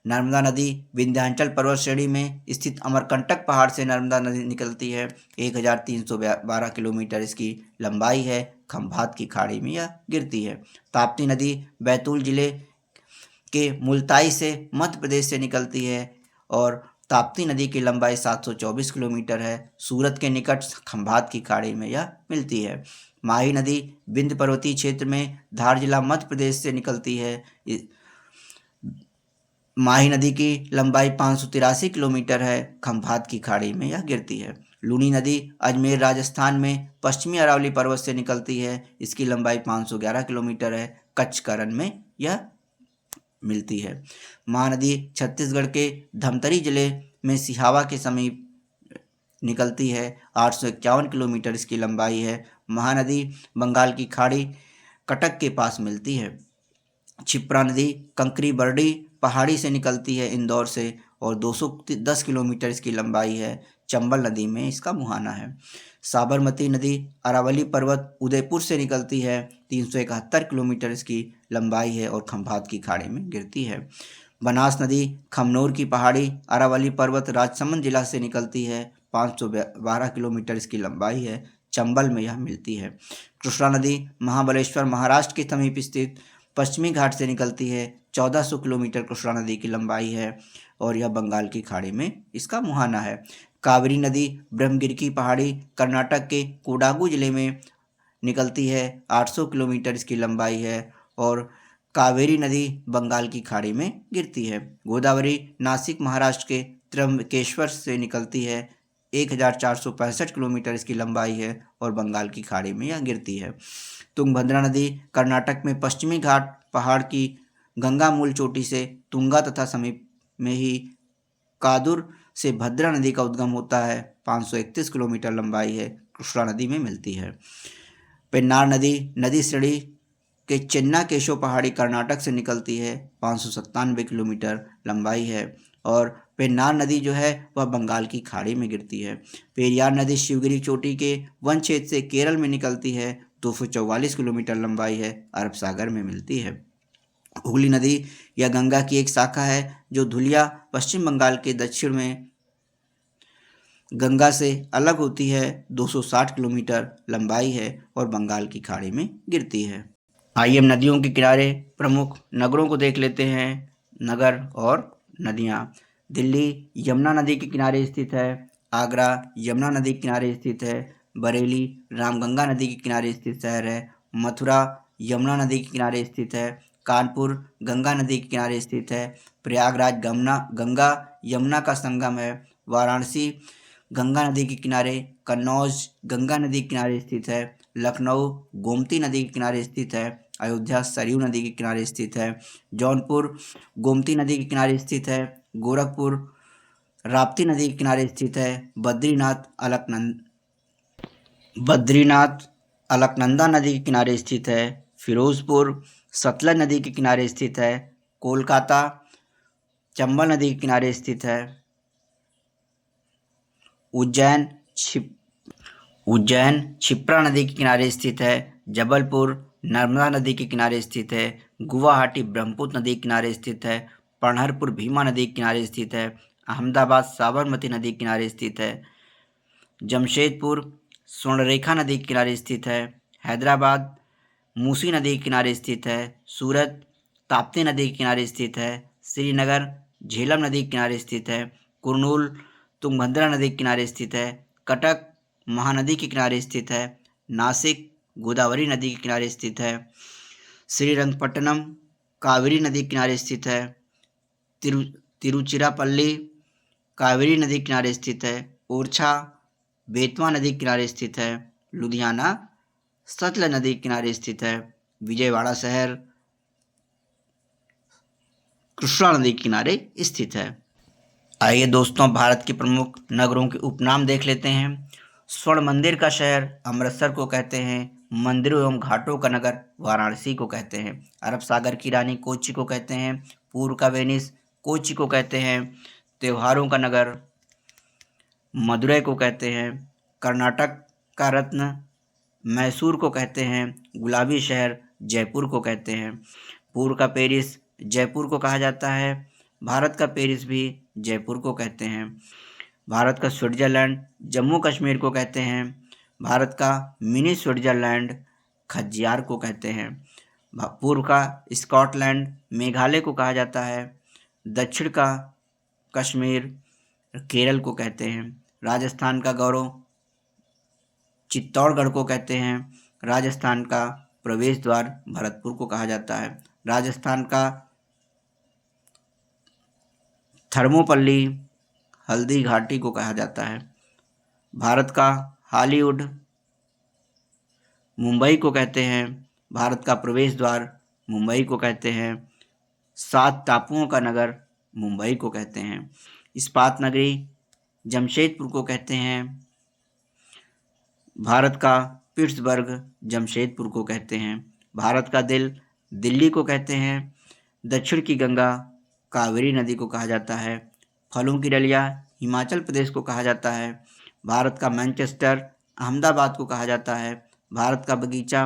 नर्मदा नदी विंध्याचल पर्वत श्रेणी में स्थित अमरकंटक पहाड़ से नर्मदा नदी निकलती है, 1312 किलोमीटर इसकी लंबाई है, खंभात की खाड़ी में यह गिरती है। ताप्ती नदी बैतूल जिले के मुल्ताई से मध्य प्रदेश से निकलती है और ताप्ती नदी की लंबाई 724 किलोमीटर है। सूरत के निकट खंभात की खाड़ी में यह मिलती है। माही नदी विंध्य पर्वतीय क्षेत्र में धार जिला मध्य प्रदेश से निकलती है। माही नदी की लंबाई 583 किलोमीटर है, खंभात की खाड़ी में यह गिरती है। लूनी नदी अजमेर राजस्थान में पश्चिमी अरावली पर्वत से निकलती है, इसकी लंबाई 511 किलोमीटर है, कच्छ करण में यह मिलती है। महानदी छत्तीसगढ़ के धमतरी जिले में सिहावा के समीप निकलती है, 851 किलोमीटर इसकी लंबाई है। महानदी बंगाल की खाड़ी कटक के पास मिलती है। क्षिप्रा नदी कंकरी बरडी पहाड़ी से निकलती है इंदौर से और 210 किलोमीटर इसकी लंबाई है। चंबल नदी में इसका मुहाना है। साबरमती नदी अरावली पर्वत उदयपुर से निकलती है, 371 किलोमीटर इसकी लंबाई है और खंभात की खाड़ी में गिरती है। बनास नदी खमनोर की पहाड़ी अरावली पर्वत राजसमंद जिला से निकलती है, 512 किलोमीटर इसकी लंबाई है, चंबल में यह मिलती है। कृष्णा नदी महाबलेश्वर महाराष्ट्र के समीप स्थित पश्चिमी घाट से निकलती है, 1400 किलोमीटर कृष्णा नदी की लंबाई है और यह बंगाल की खाड़ी में इसका मुहाना है। कावेरी नदी ब्रह्मगिरी की पहाड़ी कर्नाटक के कोडागू जिले में निकलती है, 800 किलोमीटर इसकी लंबाई है और कावेरी नदी बंगाल की खाड़ी में गिरती है। गोदावरी नासिक महाराष्ट्र के त्र्यंबकेश्वर से निकलती है, 1465 किलोमीटर इसकी लंबाई है और बंगाल की खाड़ी में यह गिरती है। तुंगभद्रा नदी कर्नाटक में पश्चिमी घाट पहाड़ की गंगा मूल चोटी से तुंगा तथा समीप में ही कादुर से भद्रा नदी का उद्गम होता है, 531 किलोमीटर लंबाई है, कृष्णा नदी में मिलती है। पेन्नार नदी नदी श्रेणी के चेन्ना केशव पहाड़ी कर्नाटक से निकलती है, 597 किलोमीटर लंबाई है और पेन्नार नदी जो है वह बंगाल की खाड़ी में गिरती है। पेरियार नदी शिवगिरी चोटी के वन क्षेत्र से केरल में निकलती है, 244 किलोमीटर लंबाई है, अरब सागर में मिलती है। हुगली नदी यह गंगा की एक शाखा है जो धुलिया पश्चिम बंगाल के दक्षिण में गंगा से अलग होती है, 260 किलोमीटर लंबाई है और बंगाल की खाड़ी में गिरती है। आइए हम नदियों के किनारे प्रमुख नगरों को देख लेते हैं। नगर और नदियाँ। दिल्ली यमुना नदी के किनारे स्थित है। आगरा यमुना नदी के किनारे स्थित है। बरेली रामगंगा नदी के किनारे स्थित शहर है। मथुरा यमुना नदी के किनारे स्थित है। कानपुर गंगा नदी के किनारे स्थित है। प्रयागराज गंगा यमुना का संगम है। वाराणसी गंगा नदी के किनारे। कन्नौज गंगा नदी के किनारे स्थित है। लखनऊ गोमती नदी के किनारे स्थित है। अयोध्या सरयू नदी के किनारे स्थित है। जौनपुर गोमती नदी के किनारे स्थित है। गोरखपुर राप्ती नदी के किनारे स्थित है। बद्रीनाथ अलकनंदा नदी के किनारे स्थित है। फिरोजपुर सतलज नदी के किनारे स्थित है। कोलकाता चंबल नदी के किनारे स्थित है। उज्जैन क्षिप्रा नदी के किनारे स्थित है। जबलपुर नर्मदा नदी के किनारे स्थित है। गुवाहाटी ब्रह्मपुत्र नदी के किनारे स्थित है। पंढरपुर भीमा नदी के किनारे स्थित है। अहमदाबाद साबरमती नदी के किनारे स्थित है। जमशेदपुर स्वर्णरेखा नदी के किनारे स्थित है। हैदराबाद मूसी नदी के किनारे स्थित है। सूरत ताप्ती नदी के किनारे स्थित है। श्रीनगर झेलम नदी के किनारे स्थित है। कुर्नूल तुंगभद्रा नदी के किनारे स्थित है। कटक महानदी के किनारे स्थित है। नासिक गोदावरी नदी के किनारे स्थित है। श्रीरंगपट्टनम कावेरी नदी के किनारे स्थित है। तिरुचिरापल्ली कावेरी नदी के किनारे स्थित है। ओरछा बेतवा नदी के किनारे स्थित है। लुधियाना सतलज नदी के किनारे स्थित है। विजयवाड़ा शहर कृष्णा नदी के किनारे स्थित है। आइए दोस्तों, भारत के प्रमुख नगरों के उपनाम देख लेते हैं। स्वर्ण मंदिर का शहर अमृतसर को कहते हैं। मंदिरों एवं घाटों का नगर वाराणसी को कहते हैं। अरब सागर की रानी कोच्चि को कहते हैं। पूर्व का वेनिस कोच्चि को कहते हैं। त्योहारों का नगर मदुरै को कहते हैं। कर्नाटक का रत्न मैसूर को कहते हैं। गुलाबी शहर जयपुर को कहते हैं। पूर्व का पेरिस जयपुर को कहा जाता है। भारत का पेरिस भी जयपुर को कहते हैं। भारत का स्विट्जरलैंड जम्मू कश्मीर को कहते हैं। भारत का मिनी स्विट्जरलैंड खज्जियार को कहते हैं। पूर्व का स्कॉटलैंड मेघालय को कहा जाता है। दक्षिण का कश्मीर केरल को कहते हैं। राजस्थान का गौरव चित्तौड़गढ़ को कहते हैं। राजस्थान का प्रवेश द्वार भरतपुर को कहा जाता है। राजस्थान का थर्मोपल्ली हल्दी घाटी को कहा जाता है। भारत का हॉलीवुड मुंबई को कहते हैं। भारत का प्रवेश द्वार मुंबई को कहते हैं। 7 टापुओं का नगर मुंबई को कहते हैं। इस्पात नगरी जमशेदपुर को कहते हैं। भारत का पिट्सबर्ग जमशेदपुर को कहते हैं। भारत का दिल दिल्ली को कहते हैं। दक्षिण की गंगा कावेरी नदी को कहा जाता है। फलों की डलिया हिमाचल प्रदेश को कहा जाता है। भारत का मैनचेस्टर अहमदाबाद को कहा जाता है। भारत का बगीचा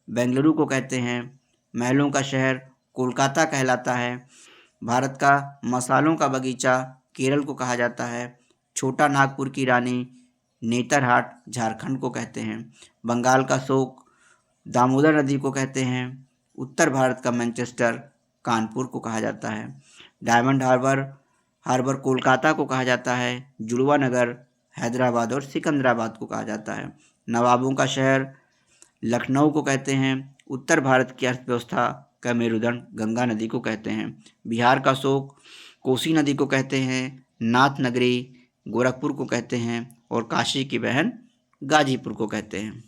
बेंगलुरु को कहते हैं। महलों का शहर कोलकाता कहलाता है। भारत का मसालों का बगीचा केरल को कहा जाता है। छोटा नागपुर की रानी नेतरहाट झारखंड को कहते हैं। बंगाल का शोक दामोदर नदी को कहते हैं। उत्तर भारत का मैनचेस्टर कानपुर को कहा जाता है। डायमंड हार्बर कोलकाता को कहा जाता है। जुड़वा नगर हैदराबाद और सिकंदराबाद को कहा जाता है। नवाबों का शहर लखनऊ को कहते हैं। उत्तर भारत की अर्थव्यवस्था का मेरुदंड गंगा नदी को कहते हैं। बिहार का शोक कोसी नदी को कहते हैं। नाथ नगरी गोरखपुर को कहते हैं और काशी की बहन गाजीपुर को कहते हैं।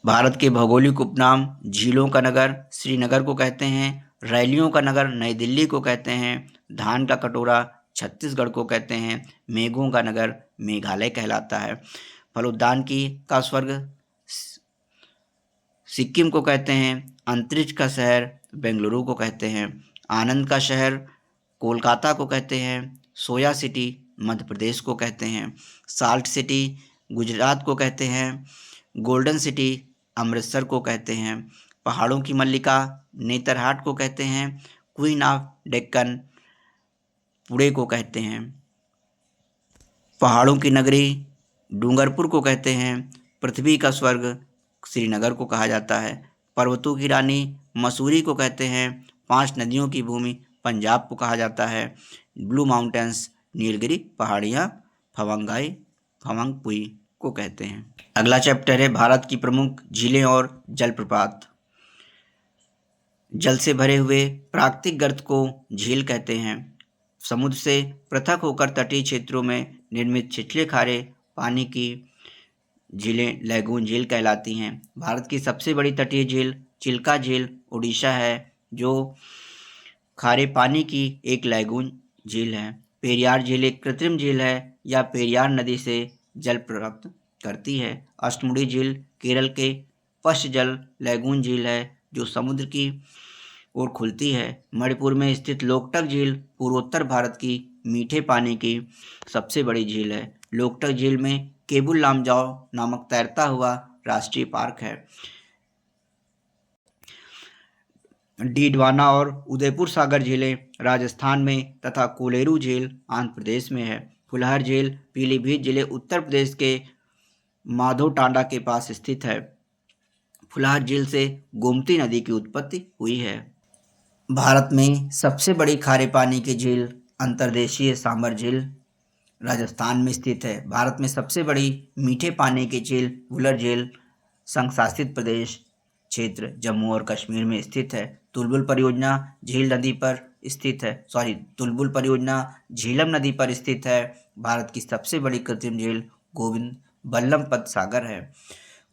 भारत के भौगोलिक उपनाम झीलों का नगर श्रीनगर को कहते हैं। रैलियों का नगर नई दिल्ली को कहते हैं। धान का कटोरा छत्तीसगढ़ को कहते हैं। मेघों का नगर मेघालय कहलाता है। फलोद्यान का स्वर्ग सिक्किम को कहते हैं। अंतरिक्ष का शहर बेंगलुरु को कहते हैं। आनंद का शहर कोलकाता को कहते हैं। सोया सिटी मध्य प्रदेश को कहते हैं। साल्ट सिटी गुजरात को कहते हैं। गोल्डन सिटी अमृतसर को कहते हैं। पहाड़ों की मल्लिका नेतरहाट को कहते हैं। क्वीन ऑफ डेक्कन पुणे को कहते हैं। पहाड़ों की नगरी डूंगरपुर को कहते हैं। पृथ्वी का स्वर्ग श्रीनगर को कहा जाता है। पर्वतों की रानी मसूरी को कहते हैं। 5 नदियों की भूमि पंजाब को कहा जाता है। ब्लू माउंटेन्स नीलगिरी पहाड़ियाँ फवंगपुई को कहते हैं। अगला चैप्टर है भारत की प्रमुख झीलें और जलप्रपात। जल से भरे हुए प्राकृतिक गर्त को झील कहते हैं। समुद्र से पृथक होकर तटीय क्षेत्रों में निर्मित छिछले खारे पानी की झीलें लैगून झील कहलाती हैं। भारत की सबसे बड़ी तटीय झील चिल्का झील उड़ीसा है, जो खारे पानी की एक लैगून झील है। पेरियार झील एक कृत्रिम झील है या पेरियार नदी से जल प्राप्त करती है। अष्टमुड़ी झील केरल के पश्च जल लैगून झील है, जो समुद्र की ओर खुलती है। मणिपुर में स्थित लोकटक झील पूर्वोत्तर भारत की मीठे पानी की सबसे बड़ी झील है। लोकटक झील में केबुल लामजाओ नामक तैरता हुआ राष्ट्रीय पार्क है। डीडवाना और उदयपुर सागर झीलें राजस्थान में तथा कोलेरू झील आंध्र प्रदेश में है। फुलहर झील पीलीभीत जिले उत्तर प्रदेश के माधोटांडा के पास स्थित है। फुलहर झील से गोमती नदी की उत्पत्ति हुई है। भारत में सबसे बड़ी खारे पानी की झील अंतर्देशीय सांबर झील राजस्थान में स्थित है। भारत में सबसे बड़ी मीठे पानी की झील वुलर झील संघ शासित प्रदेश क्षेत्र जम्मू और कश्मीर में स्थित है। तुलबुल परियोजना झील नदी पर स्थित है। तुलबुल परियोजना झीलम नदी पर स्थित है। भारत की सबसे बड़ी कृत्रिम झील गोविंद बल्लभ पंत सागर है।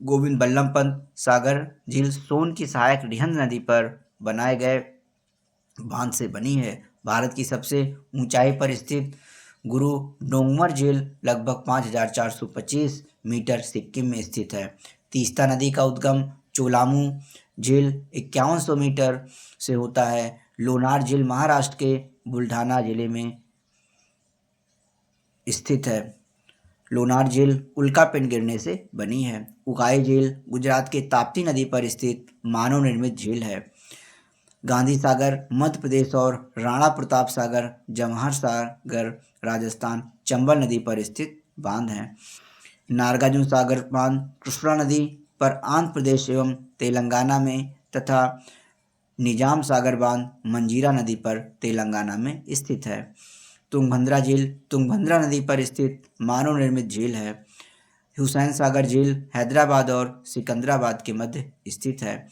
गोविंद बल्लभ पंत सागर झील सोन की सहायक रिहंद नदी पर बनाए गए बांध से बनी है। भारत की सबसे ऊंचाई पर स्थित गुरु डोंगमर झील लगभग 5425 मीटर सिक्किम में स्थित है। तीस्ता नदी का उद्गम चोलामू झील 5100 मीटर से होता है। लोनार झील महाराष्ट्र के बुलढाना जिले में स्थित है। लोनार झील उल्कापिंड गिरने से बनी है। उकाई झील गुजरात के ताप्ती नदी पर स्थित मानव निर्मित झील है। गांधी सागर मध्य प्रदेश और राणा प्रताप सागर जवाहर सागर राजस्थान चंबल नदी पर स्थित बांध है। नागार्जुन सागर बांध कृष्णा नदी पर आंध्र प्रदेश एवं तेलंगाना में तथा निजाम सागर बांध मंजीरा नदी पर तेलंगाना में स्थित है। तुंगभद्रा झील तुंगभद्रा नदी पर स्थित मानव निर्मित झील है। हुसैन सागर झील हैदराबाद और सिकंदराबाद के मध्य स्थित है।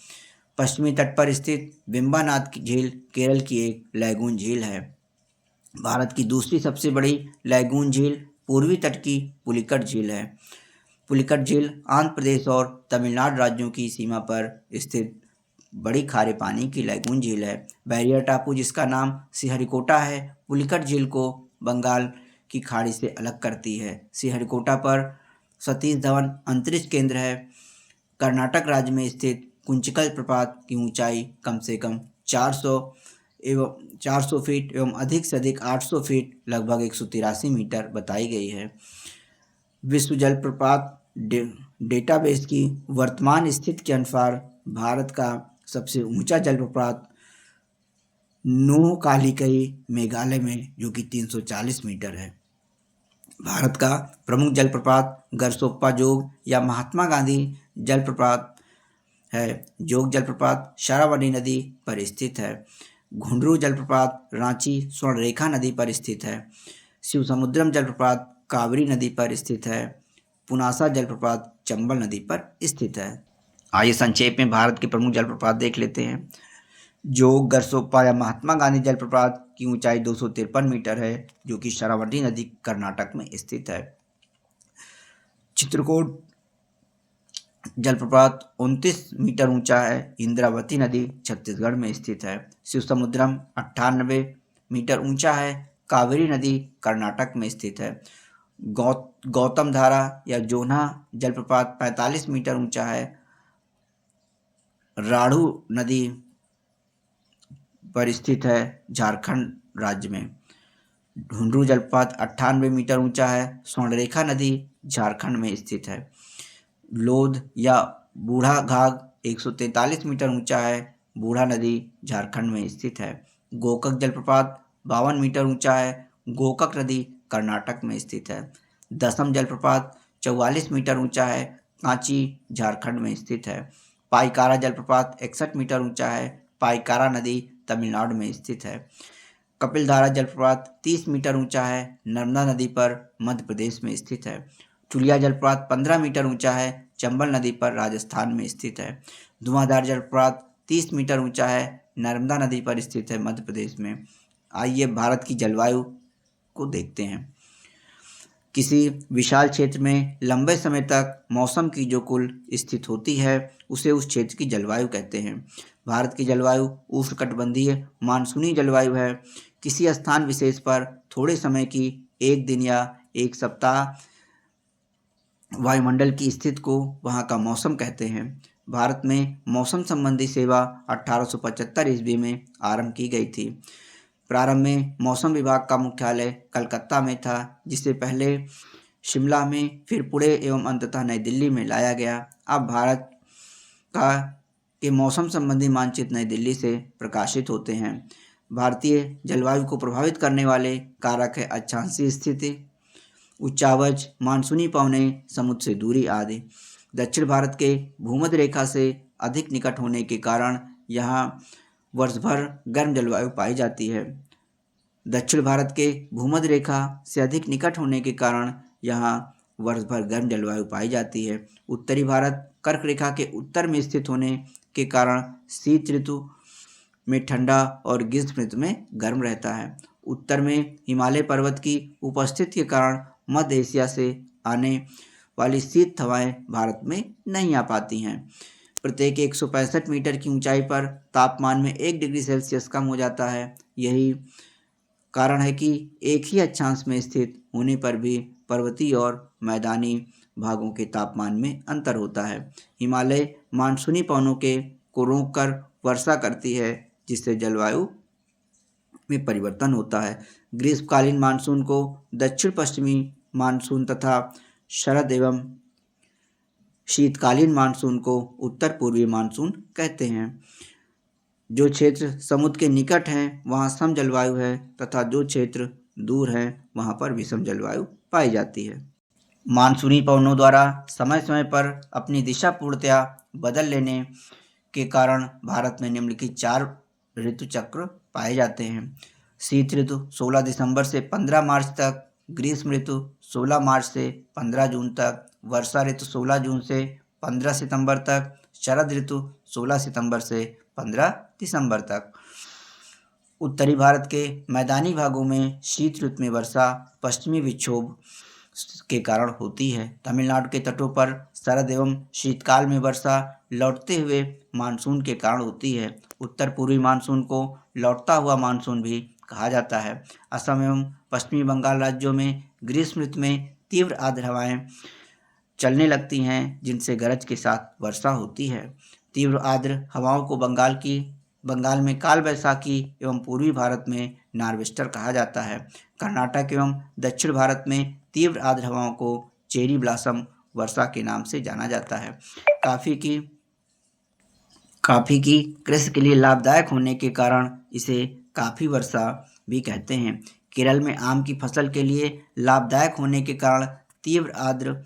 पश्चिमी तट पर स्थित बिम्बानाथ की झील केरल की एक लैगून झील है। भारत की दूसरी सबसे बड़ी लैगून झील पूर्वी तट की पुलिकट झील है। पुलिकट झील आंध्र प्रदेश और तमिलनाडु राज्यों की सीमा पर स्थित बड़ी खारे पानी की लैगून झील है। बैरियर टापू जिसका नाम श्रीहरिकोटा है, पुलिकट झील को बंगाल की खाड़ी से अलग करती है। श्रीहरिकोटा पर सतीश धवन अंतरिक्ष केंद्र है। कर्नाटक राज्य में स्थित कुंचिकल प्रपात की ऊंचाई कम से कम 400 फीट एवं अधिक से अधिक 800 फीट लगभग 183 मीटर बताई गई है। विश्व जल प्रपात डेटाबेस की वर्तमान स्थिति के अनुसार भारत का सबसे ऊंचा जलप्रपात नोहकालिकई मेघालय में जो कि 340 मीटर है। भारत का प्रमुख जलप्रपात गरसोप्पा जोग या महात्मा गांधी जलप्रपात है। जोग जलप्रपात शारावती नदी पर स्थित है। घुंडरू जलप्रपात रांची स्वर्णरेखा नदी पर स्थित है। शिवसमुद्रम जलप्रपात कावेरी नदी पर स्थित है। पुनासा जलप्रपात चंबल नदी पर स्थित है। आइए संक्षेप में भारत के प्रमुख जलप्रपात देख लेते हैं। जोग गरसोप्पा या महात्मा गांधी जलप्रपात की ऊंचाई 253 मीटर है जो कि शरावती नदी कर्नाटक में स्थित है। चित्रकूट जलप्रपात 29 मीटर ऊंचा है। इंद्रावती नदी छत्तीसगढ़ में स्थित है। शिवसमुद्रम 98 मीटर ऊंचा है। कावेरी नदी कर्नाटक में स्थित है। गौतम धारा या जोन्हा जलप्रपात 45 मीटर ऊंचा है। राढ़ू नदी पर स्थित है झारखंड राज्य में। ढूंढरू जलप्रपात 98 मीटर ऊंचा है। स्वर्णरेखा नदी झारखंड में स्थित है। लोध या बूढ़ा घाघ 143 मीटर ऊंचा है। बूढ़ा नदी झारखंड में स्थित है। गोकक जलप्रपात 52 मीटर ऊंचा है। गोकक नदी कर्नाटक में स्थित है। दसम जलप्रपात 44 मीटर ऊंचा है। कांची झारखंड में स्थित है। पाइकारा जलप्रपात 61 मीटर ऊंचा है। पाइकारा नदी तमिलनाडु में स्थित है। कपिलधारा जलप्रपात 30 मीटर ऊंचा है। नर्मदा नदी पर मध्य प्रदेश में स्थित है। चुलिया जलप्रपात 15 मीटर ऊंचा है। चंबल नदी पर राजस्थान में स्थित है। धुआंधार जलप्रपात 30 मीटर ऊंचा है। नर्मदा नदी पर स्थित है मध्य प्रदेश में। आइए भारत की जलवायु को देखते हैं। किसी विशाल क्षेत्र में लंबे समय तक मौसम की जो कुल स्थिति होती है उसे उस क्षेत्र की जलवायु कहते हैं। भारत की जलवायु उष्णकटिबंधीय मानसूनी जलवायु है। किसी स्थान विशेष पर थोड़े समय की एक दिन या एक सप्ताह वायुमंडल की स्थिति को वहाँ का मौसम कहते हैं। भारत में मौसम संबंधी सेवा 1875 ईस्वी में आरंभ की गई थी। प्रारंभ में मौसम विभाग का मुख्यालय कलकत्ता में था, जिसे पहले शिमला में, फिर पुणे एवं अंततः नई दिल्ली में लाया गया। अब भारत का के मौसम संबंधी मानचित्र नई दिल्ली से प्रकाशित होते हैं। भारतीय जलवायु को प्रभावित करने वाले कारक है अक्षांशीय स्थिति, उच्चावच, मानसूनी पवनें, समुद्र से दूरी आदि। दक्षिण भारत के भूमध्य रेखा से अधिक निकट होने के कारण यहाँ वर्ष भर गर्म जलवायु पाई जाती है। दक्षिण भारत के भूमध्य रेखा से अधिक निकट होने के कारण यहाँ वर्ष भर गर्म जलवायु पाई जाती है। उत्तरी भारत कर्क रेखा के उत्तर में स्थित होने के कारण शीत ऋतु में ठंडा और ग्रीष्म ऋतु में गर्म रहता है। उत्तर में हिमालय पर्वत की उपस्थिति के कारण मध्य एशिया से आने वाली शीत हवाएं भारत में नहीं आ पाती हैं। प्रत्येक 165 मीटर की ऊंचाई पर तापमान में 1 डिग्री सेल्सियस कम हो जाता है। यही कारण है कि एक ही अक्षांश में स्थित होने पर भी पर्वतीय और मैदानी भागों के तापमान में अंतर होता है। हिमालय मानसूनी पवनों को रोककर वर्षा करती है, जिससे जलवायु में परिवर्तन होता है। ग्रीष्मकालीन मानसून को दक्षिण पश्चिमी मानसून तथा शरद एवं शीतकालीन मानसून को उत्तर पूर्वी मानसून कहते हैं। जो क्षेत्र समुद्र के निकट हैं वहाँ सम जलवायु है तथा जो क्षेत्र दूर हैं वहाँ पर विषम जलवायु पाई जाती है। मानसूनी पवनों द्वारा समय समय पर अपनी दिशा पूर्णतया बदल लेने के कारण भारत में निम्नलिखित 4 ऋतु चक्र पाए जाते हैं। शीत ऋतु 16 दिसंबर से 15 मार्च तक, ग्रीष्म ऋतु 16 मार्च से 15 जून तक, वर्षा ऋतु 16 जून से 15 सितंबर तक, शरद ऋतु 16 सितंबर से 15 दिसंबर तक। उत्तरी भारत के मैदानी भागों में शीत ऋतु में वर्षा पश्चिमी विक्षोभ के कारण होती है। तमिलनाडु के तटों पर शरद एवं शीतकाल में वर्षा लौटते हुए मानसून के कारण होती है। उत्तर पूर्वी मानसून को लौटता हुआ मानसून भी कहा जाता है। असम एवं पश्चिमी बंगाल राज्यों में ग्रीष्म ऋतु में तीव्र आर्द्र हवाएं चलने लगती हैं, जिनसे गरज के साथ वर्षा होती है। तीव्र आर्द्र हवाओं को बंगाल में काल बैसाखी एवं पूर्वी भारत में नार्वेस्टर कहा जाता है। कर्नाटक एवं दक्षिण भारत में तीव्र आर्द्र हवाओं को चेरी ब्लॉसम वर्षा के नाम से जाना जाता है। काफी की कृषि के लिए लाभदायक होने के कारण इसे काफी वर्षा भी कहते हैं। केरल में आम की फसल के लिए लाभदायक होने के कारण तीव्र आर्द्र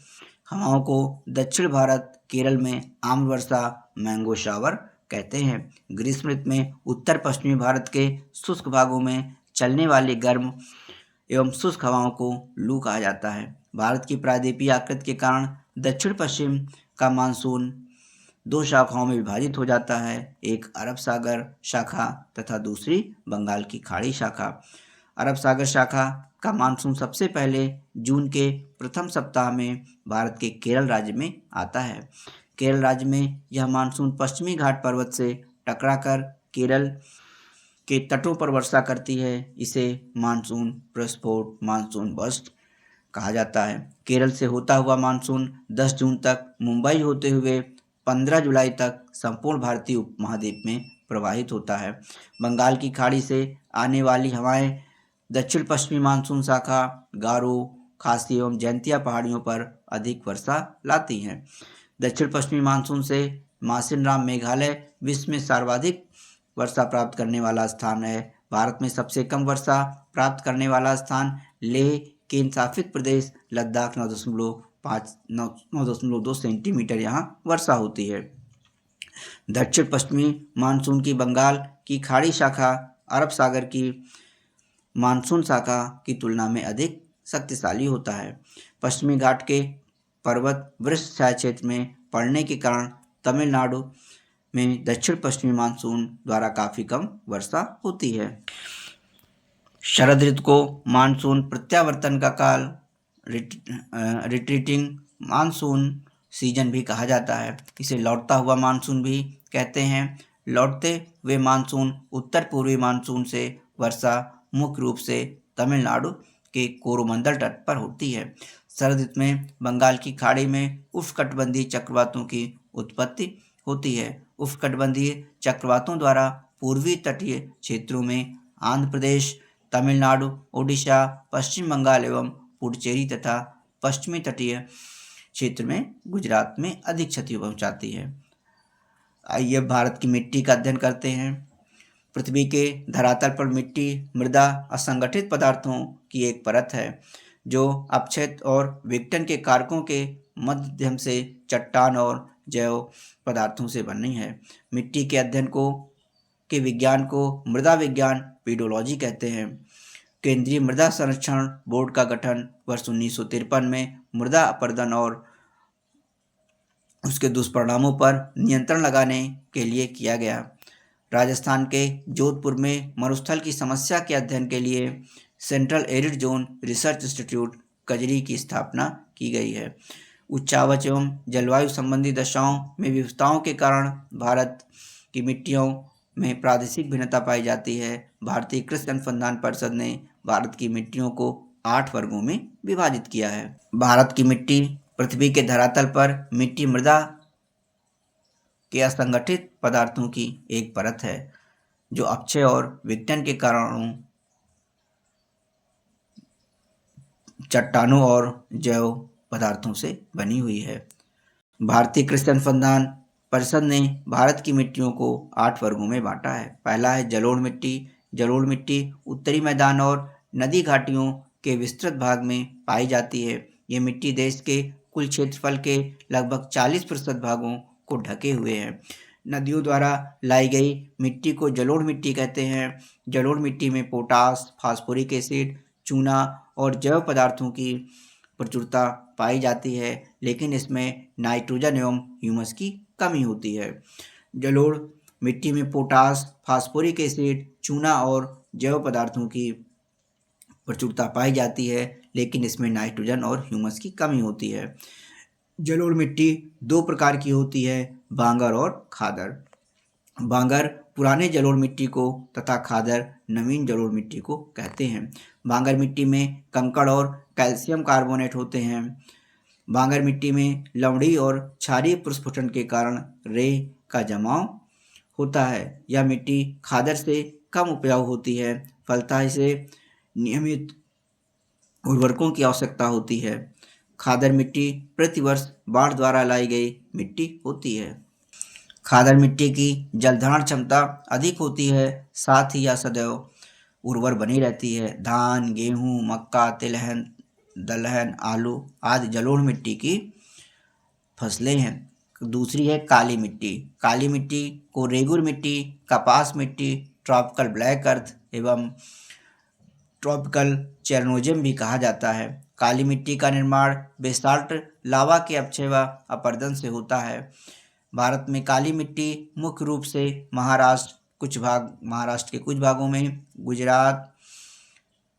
हवाओं को दक्षिण भारत केरल में आम वर्षा मैंगो शावर कहते हैं। ग्रीष्म ऋतु में उत्तर पश्चिमी भारत के शुष्क भागों में चलने वाली गर्म एवं शुष्क हवाओं को लू कहा जाता है। भारत की प्रायद्वीपीय आकृति के कारण दक्षिण पश्चिम का मानसून 2 शाखाओं में विभाजित हो जाता है, एक अरब सागर शाखा तथा दूसरी बंगाल की खाड़ी शाखा। अरब सागर शाखा का मानसून सबसे पहले जून के प्रथम सप्ताह में भारत के केरल राज्य में आता है। केरल राज्य में यह मानसून पश्चिमी घाट पर्वत से टकराकर केरल के तटों पर वर्षा करती है। इसे मानसून प्रस्फोट, मानसून बर्स्ट कहा जाता है। केरल से होता हुआ मानसून 10 जून तक मुंबई होते हुए 15 जुलाई तक संपूर्ण भारतीय उपमहाद्वीप में प्रवाहित होता है। बंगाल की खाड़ी से आने वाली हवाएं दक्षिण पश्चिमी मानसून शाखा, गारो, खासी एवं जैंतिया पहाड़ियों पर अधिक वर्षा लाती हैं। दक्षिण पश्चिमी मानसून से मासिनराम मेघालय विश्व में सर्वाधिक वर्षा प्राप्त करने वाला स्थान है। भारत में सबसे कम वर्षा प्राप्त करने वाला स्थान लेह केंद्रशासित प्रदेश लद्दाख 9.2 सेंटीमीटर यहाँ वर्षा होती है। दक्षिण पश्चिमी मानसून की बंगाल की खाड़ी शाखा अरब सागर की मानसून शाखा की तुलना में अधिक शक्तिशाली होता है। पश्चिमी घाट के पर्वत वृक्ष छाया क्षेत्र में पड़ने के कारण तमिलनाडु में दक्षिण पश्चिमी मानसून द्वारा काफ़ी कम वर्षा होती है। शरद ऋतु को मानसून प्रत्यावर्तन का काल, रिट्रीटिंग मानसून सीजन भी कहा जाता है। इसे लौटता हुआ मानसून भी कहते हैं। लौटते हुए मानसून उत्तर पूर्वी मानसून से वर्षा मुख्य रूप से तमिलनाडु के कोरोमंडल तट पर होती है। शरद ऋतु में बंगाल की खाड़ी में उष्णकटिबंधीय चक्रवातों की उत्पत्ति होती है। उष्णकटिबंधीय चक्रवातों द्वारा पूर्वी तटीय क्षेत्रों में आंध्र प्रदेश, तमिलनाडु, उड़ीसा, पश्चिम बंगाल एवं पुडुचेरी तथा पश्चिमी तटीय क्षेत्र में गुजरात में अधिक क्षति पहुंचाती है। आइए भारत की मिट्टी का अध्ययन करते हैं। पृथ्वी के धरातल पर मिट्टी मृदा असंगठित पदार्थों की एक परत है जो अपक्षय और विघटन के कारकों के माध्यम से चट्टान और जैव पदार्थों से बनी है। मिट्टी के अध्ययन के विज्ञान को मृदा विज्ञान पेडोलॉजी कहते हैं। केंद्रीय मृदा संरक्षण बोर्ड का गठन वर्ष 1953 में मृदा अपरदन और उसके दुष्परिणामों पर नियंत्रण लगाने के लिए किया गया। राजस्थान के जोधपुर में मरुस्थल की समस्या के अध्ययन के लिए central arid zone research institute कजरी की स्थापना की गई है। उच्चावच एवं जलवायु संबंधी दशाओं में विविधताओं के कारण भारत की मिट्टियों में प्रादेशिक भिन्नता पाई जाती है। भारतीय कृषि अनुसंधान परिषद ने भारत की मिट्टियों को 8 वर्गों में विभाजित किया है। भारत की मिट्टी पृथ्वी के धरातल पर मिट्टी मृदा के असंगठित पदार्थों की एक परत है जो अपक्षय और विघटन के कारणों चट्टानों और जैव पदार्थों से बनी हुई है। भारतीय कृषि अनुसंधान परिषद ने भारत की मिट्टियों को 8 वर्गों में बांटा है। पहला है जलोढ़ मिट्टी। जलोढ़ मिट्टी उत्तरी मैदान और नदी घाटियों के विस्तृत भाग में पाई जाती है। ये मिट्टी देश के कुल क्षेत्रफल के लगभग 40% भागों को ढके हुए हैं। नदियों द्वारा लाई गई मिट्टी को जलोढ़ मिट्टी कहते हैं। जलोढ़ मिट्टी में पोटास, फास्फोरिक एसिड, चूना और जैव पदार्थों की प्रचुरता पाई जाती है, लेकिन इसमें नाइट्रोजन एवं ह्यूमस की कमी होती है। जलोढ़ मिट्टी में पोटास, फास्फोरिक एसिड, चूना और जैव पदार्थों की प्रचुरता पाई जाती है, लेकिन इसमें नाइट्रोजन और ह्यूमस की कमी होती है। जलोढ़ मिट्टी 2 प्रकार की होती है, बांगर और खादर। बांगर पुराने जलोढ़ मिट्टी को तथा खादर नवीन जलोढ़ मिट्टी को कहते हैं। बांगर मिट्टी में कंकड़ और कैल्शियम कार्बोनेट होते हैं। बांगर मिट्टी में लवणी और क्षारीय प्रस्फुटन के कारण रेत का जमाव होता है। यह मिट्टी खादर से कम उपजाऊ होती है, फलतः इसे नियमित उर्वरकों की आवश्यकता होती है। खादर मिट्टी प्रतिवर्ष बाढ़ द्वारा लाई गई मिट्टी होती है। खादर मिट्टी की जलधारण क्षमता अधिक होती है, साथ ही यह सदैव उर्वर बनी रहती है। धान, गेहूँ, मक्का, तिलहन, दलहन, आलू आदि जलोढ़ मिट्टी की फसलें हैं। दूसरी है काली मिट्टी। काली मिट्टी को रेगुर मिट्टी, कपास मिट्टी, ट्रॉपिकल ब्लैक अर्थ एवं ट्रॉपिकल चेरनोजियम भी कहा जाता है। काली मिट्टी का निर्माण बेसाल्ट लावा के अपक्षय व अपरदन से होता है। भारत में काली मिट्टी मुख्य रूप से महाराष्ट्र के कुछ भागों में, गुजरात,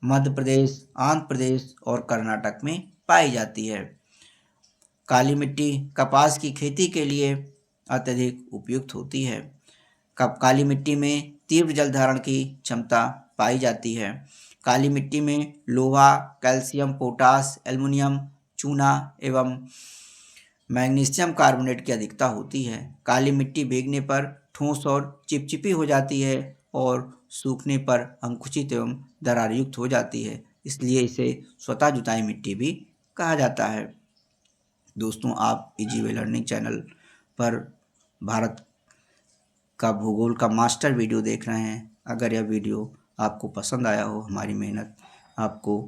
मध्य प्रदेश, आंध्र प्रदेश और कर्नाटक में पाई जाती है। काली मिट्टी कपास की खेती के लिए अत्यधिक उपयुक्त होती है। काली मिट्टी में तीव्र जल धारण की क्षमता पाई जाती है। काली मिट्टी में लोहा, कैल्शियम, पोटास, एल्युमिनियम, चूना एवं मैग्नीशियम कार्बोनेट की अधिकता होती है। काली मिट्टी भीगने पर ठोस और चिपचिपी हो जाती है और सूखने पर अंकुचित एवं दरारयुक्त हो जाती है, इसलिए इसे स्वतः जुताई मिट्टी भी कहा जाता है। दोस्तों, आप इजी वे लर्निंग चैनल पर भारत का भूगोल का मास्टर वीडियो देख रहे हैं। अगर यह वीडियो आपको पसंद आया हो, हमारी मेहनत आपको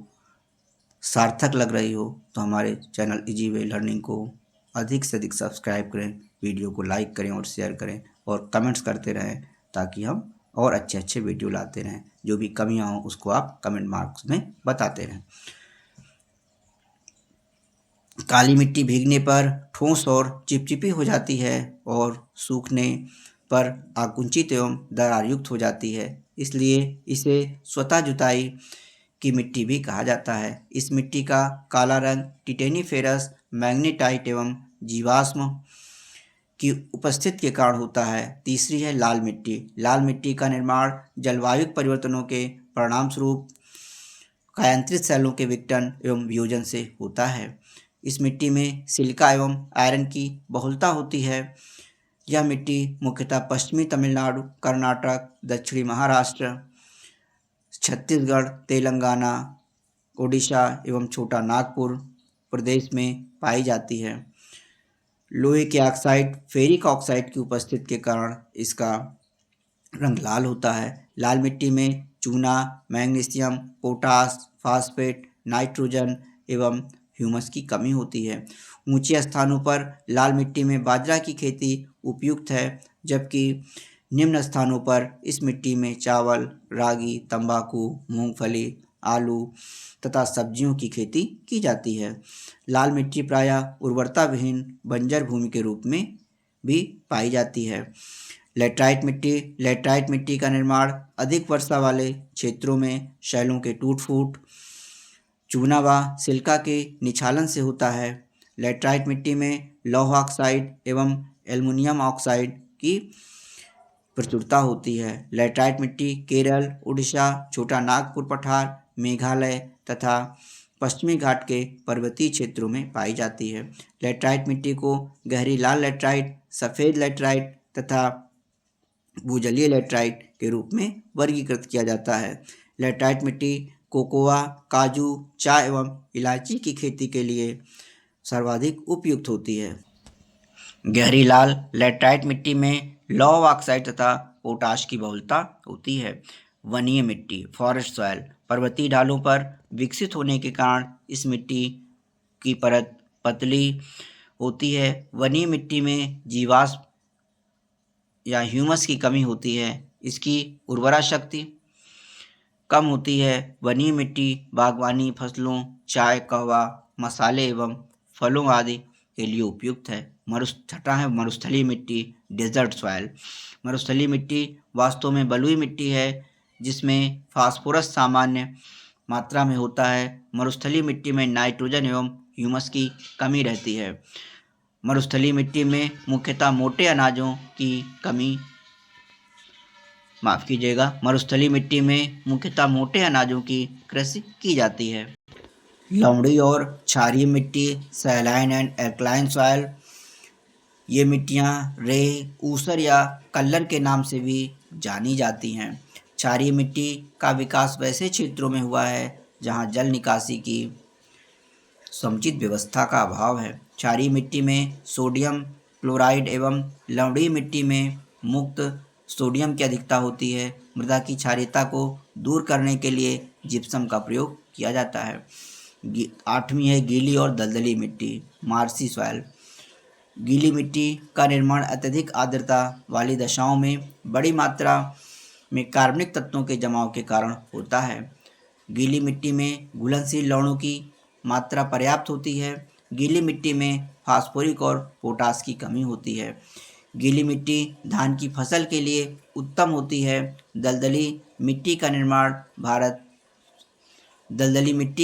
सार्थक लग रही हो, तो हमारे चैनल इजी वे लर्निंग को अधिक से अधिक सब्सक्राइब करें, वीडियो को लाइक करें और शेयर करें और कमेंट्स करते रहें, ताकि हम और अच्छे अच्छे वीडियो लाते रहें। जो भी कमियां हों उसको आप कमेंट मार्क्स में बताते रहें। काली मिट्टी भीगने पर ठोस और चिपचिपी हो जाती है और सूखने पर आकुंचित एवं दरारयुक्त हो जाती है, इसलिए इसे स्वतः जुताई की मिट्टी भी कहा जाता है। इस मिट्टी का काला रंग टिटेनीफेरस, मैग्नेटाइट एवं जीवाश्म की उपस्थिति के कारण होता है। तीसरी है लाल मिट्टी। लाल मिट्टी का निर्माण जलवायु परिवर्तनों के परिणाम स्वरूप कायांतरित सेलों के विघटन एवं वियोजन से होता है। इस मिट्टी में सिलिका एवं आयरन की बहुलता होती है। यह मिट्टी मुख्यतः पश्चिमी तमिलनाडु, कर्नाटक, दक्षिणी महाराष्ट्र, छत्तीसगढ़, तेलंगाना, ओडिशा एवं छोटा नागपुर प्रदेश में पाई जाती है। लोहे के ऑक्साइड, फेरिक ऑक्साइड की उपस्थिति के कारण इसका रंग लाल होता है। लाल मिट्टी में चूना, मैग्नीशियम, पोटास, फास्फेट, नाइट्रोजन एवं ह्यूमस की कमी होती है। ऊंचे स्थानों पर लाल मिट्टी में बाजरा की खेती उपयुक्त है, जबकि निम्न स्थानों पर इस मिट्टी में चावल, रागी, तंबाकू, मूंगफली, आलू तथा सब्जियों की खेती की जाती है। लाल मिट्टी प्रायः उर्वरता विहीन बंजर भूमि के रूप में भी पाई जाती है। लेटराइट मिट्टी का निर्माण अधिक वर्षा वाले क्षेत्रों में शैलों के टूट फूट, चूना व सिलिका के निछालन से होता है। लेटराइट मिट्टी में लौह ऑक्साइड एवं एल्युमिनियम ऑक्साइड की प्रचुरता होती है। लेटराइट मिट्टी केरल, उड़ीसा, छोटा नागपुर पठार, मेघालय तथा पश्चिमी घाट के पर्वतीय क्षेत्रों में पाई जाती है। लेटराइट मिट्टी को गहरी लाल लेटराइट, सफ़ेद लेटराइट तथा भूजलीय लेटराइट के रूप में वर्गीकृत किया जाता है। लेटराइट मिट्टी कोकोआ, काजू, चाय एवं इलायची की खेती के लिए सर्वाधिक उपयुक्त होती है। गहरी लाल लेटराइट मिट्टी में लौह ऑक्साइड तथा पोटाश की बहुलता होती है। वनीय मिट्टी, फॉरेस्ट सॉइल, पर्वतीय ढालों पर विकसित होने के कारण इस मिट्टी की परत पतली होती है। वनीय मिट्टी में जीवाश्म या ह्यूमस की कमी होती है, इसकी उर्वरा शक्ति कम होती है। वनीय मिट्टी बागवानी फसलों, चाय, कहवा, मसाले एवं फलों आदि के लिए उपयुक्त है। छठा है मरुस्थलीय मिट्टी, डेजर्ट सॉइल। मरुस्थलीय मिट्टी वास्तव में बलुई मिट्टी है, जिसमें फास्फोरस सामान्य मात्रा में होता है। मरुस्थलीय मिट्टी में नाइट्रोजन एवं ह्यूमस की कमी रहती है। मरुस्थलीय मिट्टी में मुख्यतः मोटे अनाजों की कमी मरुस्थलीय मिट्टी में मुख्यतः मोटे अनाजों की कृषि की जाती है। लवणीय और क्षारीय मिट्टी, सैलाइन एंड एल्कलाइन सॉइल। ये मिट्टियाँ रेत, ऊसर या कल्लर के नाम से भी जानी जाती हैं। क्षारीय मिट्टी का विकास वैसे क्षेत्रों में हुआ है जहाँ जल निकासी की समुचित व्यवस्था का अभाव है। क्षारीय मिट्टी में सोडियम क्लोराइड एवं लवणीय मिट्टी में मुक्त सोडियम की अधिकता होती है। मृदा की क्षारीयता को दूर करने के लिए जिप्सम का प्रयोग किया जाता है। 8वीं है गीली और दलदली मिट्टी, मार्सी सॉइल। गीली मिट्टी का निर्माण अत्यधिक आर्द्रता वाली दशाओं में बड़ी मात्रा में कार्बनिक तत्वों के जमाव के कारण होता है। गीली मिट्टी में घुलनशील लवणों की मात्रा पर्याप्त होती है। गीली मिट्टी में फास्फोरिक और पोटास की कमी होती है। गीली मिट्टी धान की फसल के लिए उत्तम होती है। दलदली मिट्टी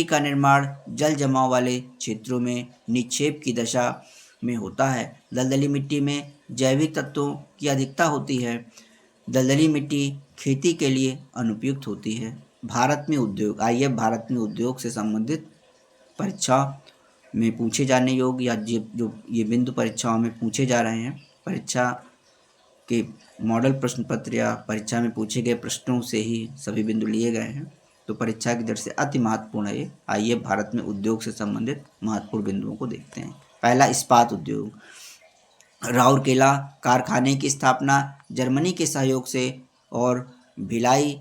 का निर्माण जल जमाव वाले क्षेत्रों में निक्षेप की दशा में होता है। दलदली मिट्टी में जैविक तत्वों की अधिकता होती है। दलदली मिट्टी खेती के लिए अनुपयुक्त होती है। भारत में उद्योग, आइए भारत में उद्योग से संबंधित परीक्षा में पूछे जाने योग्य या जो ये बिंदु परीक्षाओं में पूछे जा रहे हैं, परीक्षा के मॉडल प्रश्न पत्र या परीक्षा में पूछे गए प्रश्नों से ही सभी बिंदु लिए गए हैं, तो परीक्षा की दृष्टि से अति महत्वपूर्ण है। आइए भारत में उद्योग से संबंधित महत्वपूर्ण बिंदुओं को देखते हैं। पहला, इस्पात उद्योग। राउरकेला कारखाने की स्थापना जर्मनी के सहयोग से और भिलाई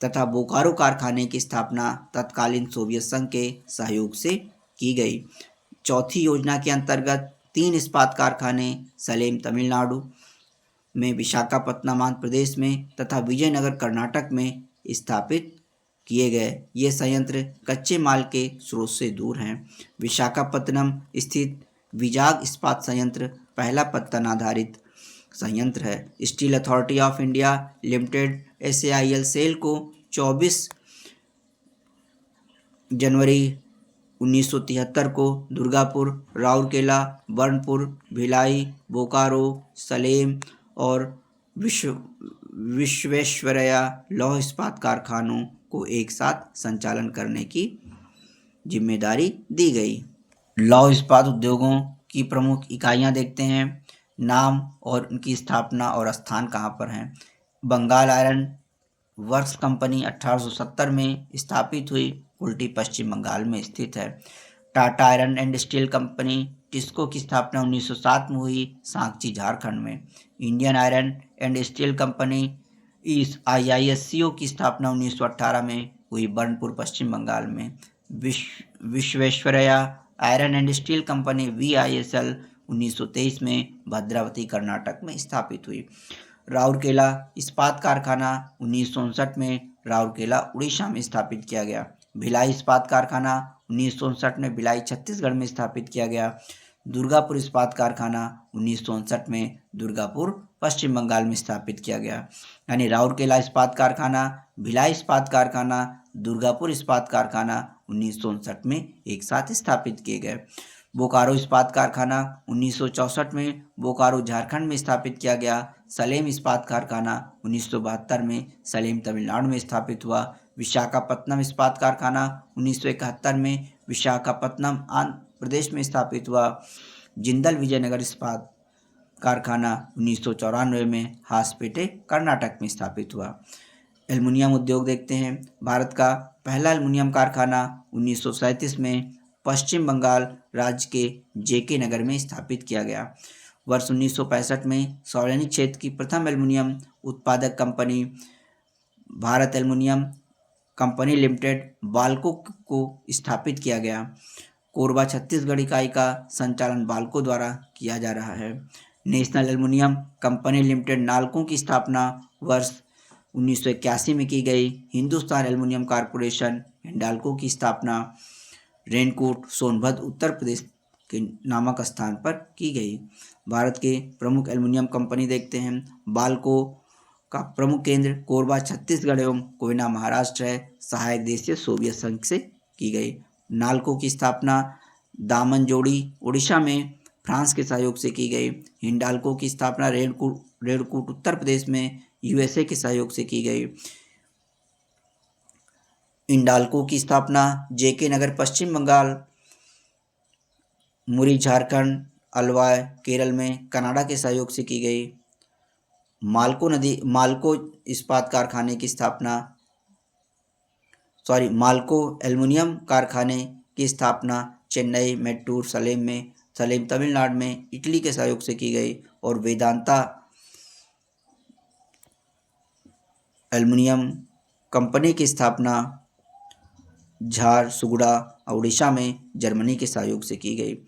तथा बोकारो कारखाने की स्थापना तत्कालीन सोवियत संघ के सहयोग से की गई। चौथी योजना के अंतर्गत 3 इस्पात कारखाने सलेम तमिलनाडु में, विशाखापत्तनम आंध्र प्रदेश में तथा विजयनगर कर्नाटक में स्थापित किए गए। ये संयंत्र कच्चे माल के स्रोत से दूर हैं। विशाखापत्तनम स्थित विजाग इस्पात संयंत्र पहला पत्तन आधारित संयंत्र है। Steel authority of India limited SAIL SAIL को 24 जनवरी 1973 को दुर्गापुर, राउरकेला, बर्नपुर, भिलाई, बोकारो, सलेम और विश्वेश्वरैया लौह इस्पात कारखानों को एक साथ संचालन करने की जिम्मेदारी दी गई। लौह इस्पात उद्योगों की प्रमुख इकाइयां देखते हैं। नाम और उनकी स्थापना और स्थान कहाँ पर हैं? बंगाल आयरन वर्क्स कंपनी 1870 में स्थापित हुई, उल्टी पश्चिम बंगाल में स्थित है। Tata iron and steel company TISCO की स्थापना 1907 में हुई, सांची झारखंड में। Indian iron and steel company इस IISCO की स्थापना 1918 में हुई, बर्नपुर पश्चिम बंगाल में। Visvesvaraya iron and steel company VISL 1923 में भद्रावती कर्नाटक में स्थापित हुई। राउरकेला इस्पात कारखाना 1959 में राउरकेला उड़ीसा में स्थापित किया गया। भिलाई इस्पात कारखाना 1959 में भिलाई छत्तीसगढ़ में स्थापित किया गया। दुर्गापुर इस्पात कारखाना 1959 में दुर्गापुर पश्चिम बंगाल में स्थापित किया गया। यानी राउरकेला इस्पात कारखाना, भिलाई इस्पात कारखाना, दुर्गापुर इस्पात कारखाना 1959 में एक साथ स्थापित किए गए। बोकारो इस्पात कारखाना 1964 में बोकारो झारखंड में स्थापित किया गया। सलेम इस्पात कारखाना 1972 में सलेम तमिलनाडु में स्थापित हुआ। विशाखापत्तनम इस्पात कारखाना 1971 में विशाखापत्तनम आंध्र प्रदेश में स्थापित हुआ। जिंदल विजयनगर इस्पात कारखाना 1994 में हासपेटे कर्नाटक में स्थापित हुआ। एल्युमिनियम उद्योग देखते हैं। भारत का पहला एल्युमिनियम कारखाना 1937 में पश्चिम बंगाल राज्य के JK नगर में स्थापित किया गया। वर्ष 1965 में सौरेनी क्षेत्र की प्रथम एल्युमिनियम उत्पादक company Bharat aluminium company limited Balco को स्थापित किया गया। कोरबा छत्तीसगढ़ इकाई का संचालन बाल्को द्वारा किया जा रहा है। National aluminium company limited NALCO की स्थापना वर्ष 1981 में की गई। हिंदुस्तान एल्युमिनियम कॉरपोरेशन हिंडाल्को की स्थापना रेनकोट सोनभद्र उत्तर प्रदेश के नामक स्थान पर की गई। भारत के प्रमुख एल्युमिनियम कंपनी देखते हैं। बाल्को का प्रमुख केंद्र कोरबा छत्तीसगढ़ एवं कोयना महाराष्ट्र है। सहायक देश सोवियत संघ से की गई। नालको की स्थापना दामनजोड़ी उड़ीसा में फ्रांस के सहयोग से की गई। हिंडाल्को की स्थापना रेणकूट उत्तर प्रदेश में USA के सहयोग से की गई। इंडाल्को की स्थापना JK नगर पश्चिम बंगाल, मुरी झारखंड, अलवाय केरल में कनाडा के सहयोग से की गई। माल्को इस्पात कारखाने की स्थापना माल्को एल्युमिनियम कारखाने की स्थापना चेन्नई, मेट्टूर, सलेम तमिलनाडु में इटली के सहयोग से की गई। और वेदांता एल्युमिनियम कंपनी की स्थापना झारसुगुड़ा उड़ीसा में जर्मनी के सहयोग से की गई।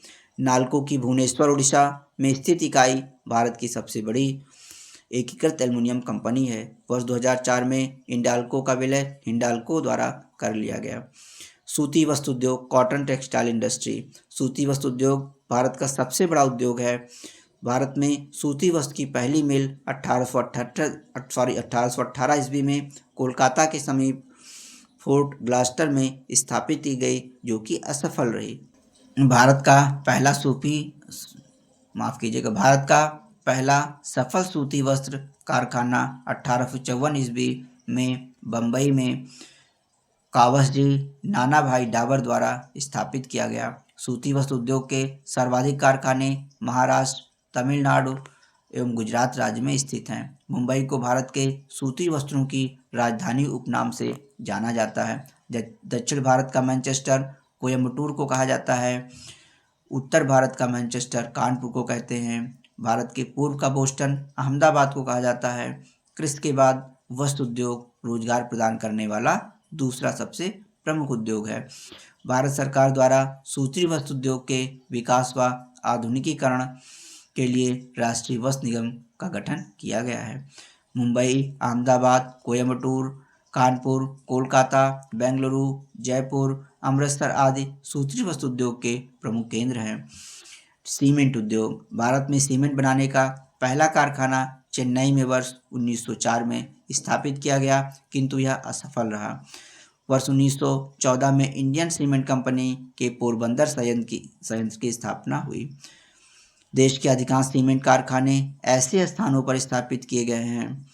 नालको की भुवनेश्वर उड़ीसा में स्थित इकाई भारत की सबसे बड़ी एकीकृत एल्युमिनियम कंपनी है। वर्ष 2004 में इंडाल्को का विलय हिंडाल्को द्वारा कर लिया गया। सूती वस्त्र उद्योग, कॉटन टेक्सटाइल इंडस्ट्री। सूती वस्त्र उद्योग भारत का सबसे बड़ा उद्योग है। भारत में सूती वस्त्र की पहली मिल 1818 ईस्वी में कोलकाता के समीप फोर्ट ग्लास्टर में स्थापित की गई, जो कि असफल रही। भारत का पहला सफल सूती वस्त्र कारखाना 1854 ईस्वी में बम्बई में कावसजी नानाभाई डाबर द्वारा स्थापित किया गया। सूती वस्त्र उद्योग के सर्वाधिक कारखाने महाराष्ट्र, तमिलनाडु एवं गुजरात राज्य में स्थित हैं। मुंबई को भारत के सूती वस्त्रों की राजधानी उपनाम से जाना जाता है। दक्षिण भारत का मैनचेस्टर कोयम्बटूर को कहा जाता है। उत्तर भारत का मैनचेस्टर कानपुर को कहते हैं। भारत के पूर्व का बोस्टन अहमदाबाद को कहा जाता है। कृषि के बाद वस्त्र उद्योग रोजगार प्रदान करने वाला दूसरा सबसे प्रमुख उद्योग है। भारत सरकार द्वारा सूती वस्त्र उद्योग के विकास व आधुनिकीकरण के लिए राष्ट्रीय वस्त्र निगम का गठन किया गया है। मुंबई, अहमदाबाद, कोयम्बटूर, कानपुर, कोलकाता, बेंगलुरु, जयपुर, अमृतसर आदि सूती वस्त्र उद्योग के प्रमुख केंद्र हैं। सीमेंट उद्योग। भारत में सीमेंट बनाने का पहला कारखाना चेन्नई में वर्ष 1904 में स्थापित किया गया, किंतु यह असफल रहा। वर्ष 1914 में इंडियन सीमेंट कंपनी के पोरबंदर संयंत्र की स्थापना हुई। देश के अधिकांश सीमेंट कारखाने ऐसे स्थानों पर स्थापित किए गए हैं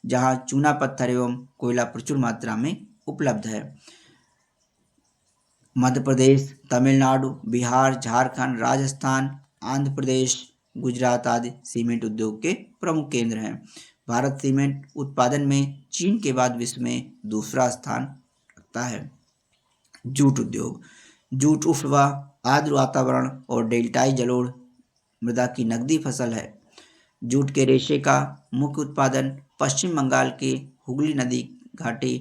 जहां चूना पत्थर एवं कोयला प्रचुर मात्रा में उपलब्ध है। मध्य प्रदेश, तमिलनाडु, बिहार, झारखंड, राजस्थान, आंध्र प्रदेश, गुजरात आदि सीमेंट उद्योग के प्रमुख केंद्र हैं। भारत सीमेंट उत्पादन में चीन के बाद विश्व में दूसरा स्थान रखता है। जूट उद्योग। जूट उष्ण आर्द्र वातावरण और डेल्टाई जलोढ़ मृदा की नकदी फसल है। जूट के रेशे का मुख्य उत्पादन पश्चिम बंगाल के हुगली नदी घाटी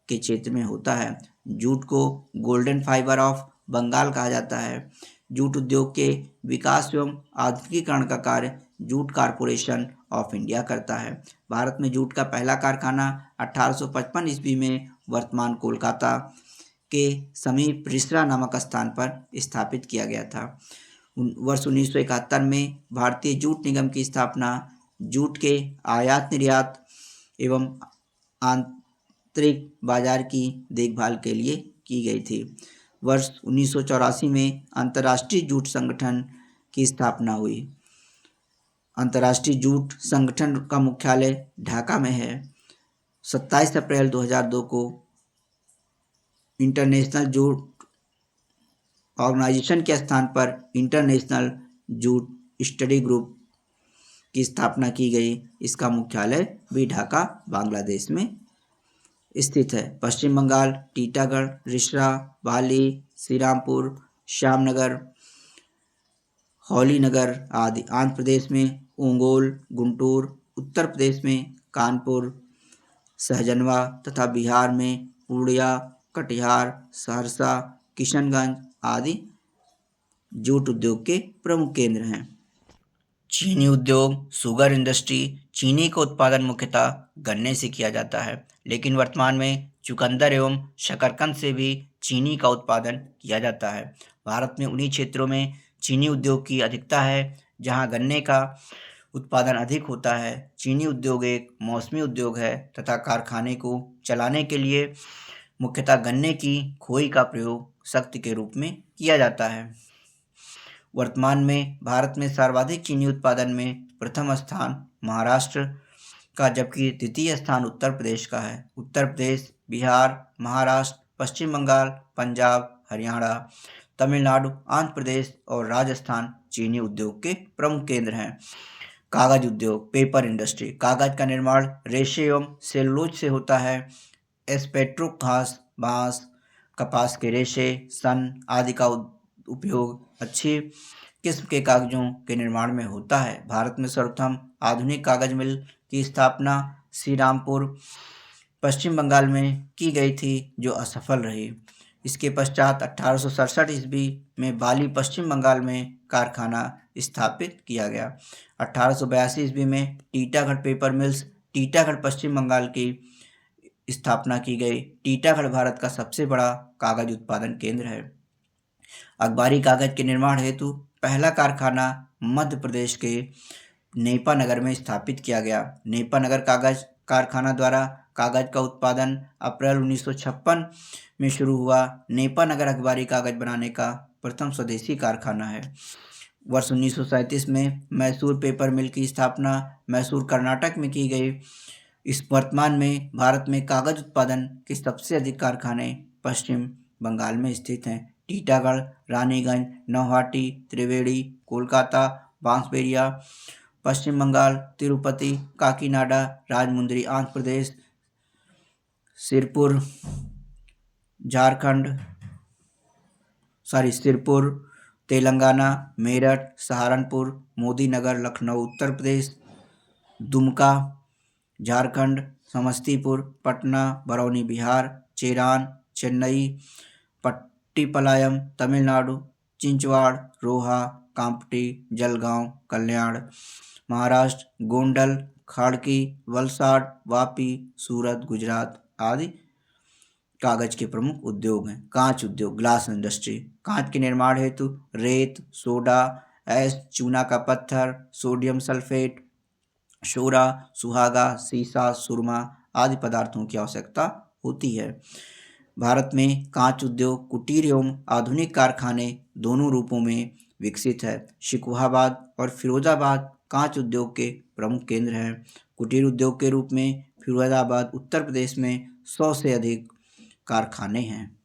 के क्षेत्र में होता है। जूट को गोल्डन फाइबर ऑफ बंगाल कहा जाता है। जूट उद्योग के विकास एवं आधुनिकीकरण का कार्य जूट कॉरपोरेशन ऑफ इंडिया करता है। भारत में जूट का पहला कारखाना 1855 ईस्वी में वर्तमान कोलकाता के समीप रिसरा नामक स्थान पर स्थापित किया गया था। वर्ष 1971 में भारतीय जूट निगम की स्थापना जूट के आयात निर्यात एवं आंतरिक बाजार की देखभाल के लिए की गई थी। वर्ष 1984 में अंतर्राष्ट्रीय जूट संगठन की स्थापना हुई। अंतर्राष्ट्रीय जूट संगठन का मुख्यालय ढाका में है। 27 अप्रैल 2002 को इंटरनेशनल जूट ऑर्गेनाइजेशन के स्थान पर इंटरनेशनल जूट स्टडी ग्रुप की स्थापना की गई। इसका मुख्यालय भी ढाका बांग्लादेश में स्थित है। पश्चिम बंगाल टीटागढ़, रिसरा, बाली, श्रीरामपुर, श्यामनगर, हौलीनगर आदि। आंध्र प्रदेश में ओंगोल, गुंटूर, उत्तर प्रदेश में कानपुर, सहजनवा तथा बिहार में पूर्णिया, कटिहार, सहरसा, किशनगंज आदि जूट उद्योग के प्रमुख केंद्र हैं। चीनी उद्योग। Sugar industry. चीनी का उत्पादन मुख्यतः गन्ने से किया जाता है, लेकिन वर्तमान में चुकंदर एवं शकरकंद से भी चीनी का उत्पादन किया जाता है। भारत में उन्हीं क्षेत्रों में चीनी उद्योग की अधिकता है जहां गन्ने का उत्पादन अधिक होता है। चीनी उद्योग एक मौसमी उद्योग है तथा कारखाने को चलाने के लिए मुख्यतः गन्ने की खोई का प्रयोग शक्ति के रूप में किया जाता है। वर्तमान में भारत में सर्वाधिक चीनी उत्पादन में प्रथम स्थान महाराष्ट्र का, जबकि द्वितीय स्थान उत्तर प्रदेश का है। उत्तर प्रदेश, बिहार, महाराष्ट्र, पश्चिम बंगाल, पंजाब, हरियाणा, तमिलनाडु, आंध्र प्रदेश और राजस्थान चीनी उद्योग के प्रमुख केंद्र हैं। कागज उद्योग। Paper industry. कागज का निर्माण रेशे एवं सेलुलोज से होता है। एस्पेट्रो घास, बांस, कपास के रेशे, सन आदि का उपयोग अच्छी किस्म के कागजों के निर्माण में होता है। भारत में सर्वप्रथम आधुनिक कागज मिल की स्थापना श्रीरामपुर, पश्चिम बंगाल में की गई थी, जो असफल रही। इसके पश्चात 1867 ईस्वी में बाली, पश्चिम बंगाल में कारखाना स्थापित किया गया। 1882 ईस्वी में टीटागढ़ पेपर मिल्स, टीटागढ़, पश्चिम बंगाल की स्थापना की गई। टीटागढ़ भारत का सबसे बड़ा कागज उत्पादन केंद्र है। अखबारी कागज के निर्माण हेतु पहला कारखाना मध्य प्रदेश के नेपा नगर में स्थापित किया गया। नेपा नगर कागज कारखाना द्वारा कागज का उत्पादन अप्रैल 1956 में शुरू हुआ। नेपा नगर अखबारी कागज बनाने का प्रथम स्वदेशी कारखाना है। वर्ष 1937 में मैसूर पेपर मिल की स्थापना मैसूर, कर्नाटक में की गई। इस वर्तमान में भारत में कागज उत्पादन के सबसे अधिक कारखाने पश्चिम बंगाल में स्थित हैं। टीटागढ़, रानीगंज, नौहाटी, त्रिवेणी, कोलकाता, बांसबेरिया पश्चिम बंगाल, तिरुपति, काकीनाडा, राजमुंद्री आंध्र प्रदेश, सिरपुर तेलंगाना, मेरठ, सहारनपुर, मोदीनगर, लखनऊ उत्तर प्रदेश, दुमका झारखंड, समस्तीपुर, पटना, बरौनी बिहार, चेरान चेन्नई, पट्टीपलायम तमिलनाडु, चिंचवाड़, रोहा, कांपटी, जलगांव, कल्याण महाराष्ट्र, गोंडल, खाड़की, वलसाड, वापी, सूरत गुजरात आदि कागज के प्रमुख उद्योग हैं। कांच उद्योग। Glass industry. कांच के निर्माण हेतु रेत, सोडा ऐश, चूना का पत्थर, सोडियम सल्फेट, शोरा, सुहागा, सीसा, सुरमा आदि पदार्थों की आवश्यकता होती है। भारत में कांच उद्योग कुटीर एवं आधुनिक कारखाने दोनों रूपों में विकसित है। शिकोहाबाद और फिरोजाबाद कांच उद्योग के प्रमुख केंद्र हैं। कुटीर उद्योग के रूप में फिरोजाबाद, उत्तर प्रदेश में 100 से अधिक कारखाने हैं।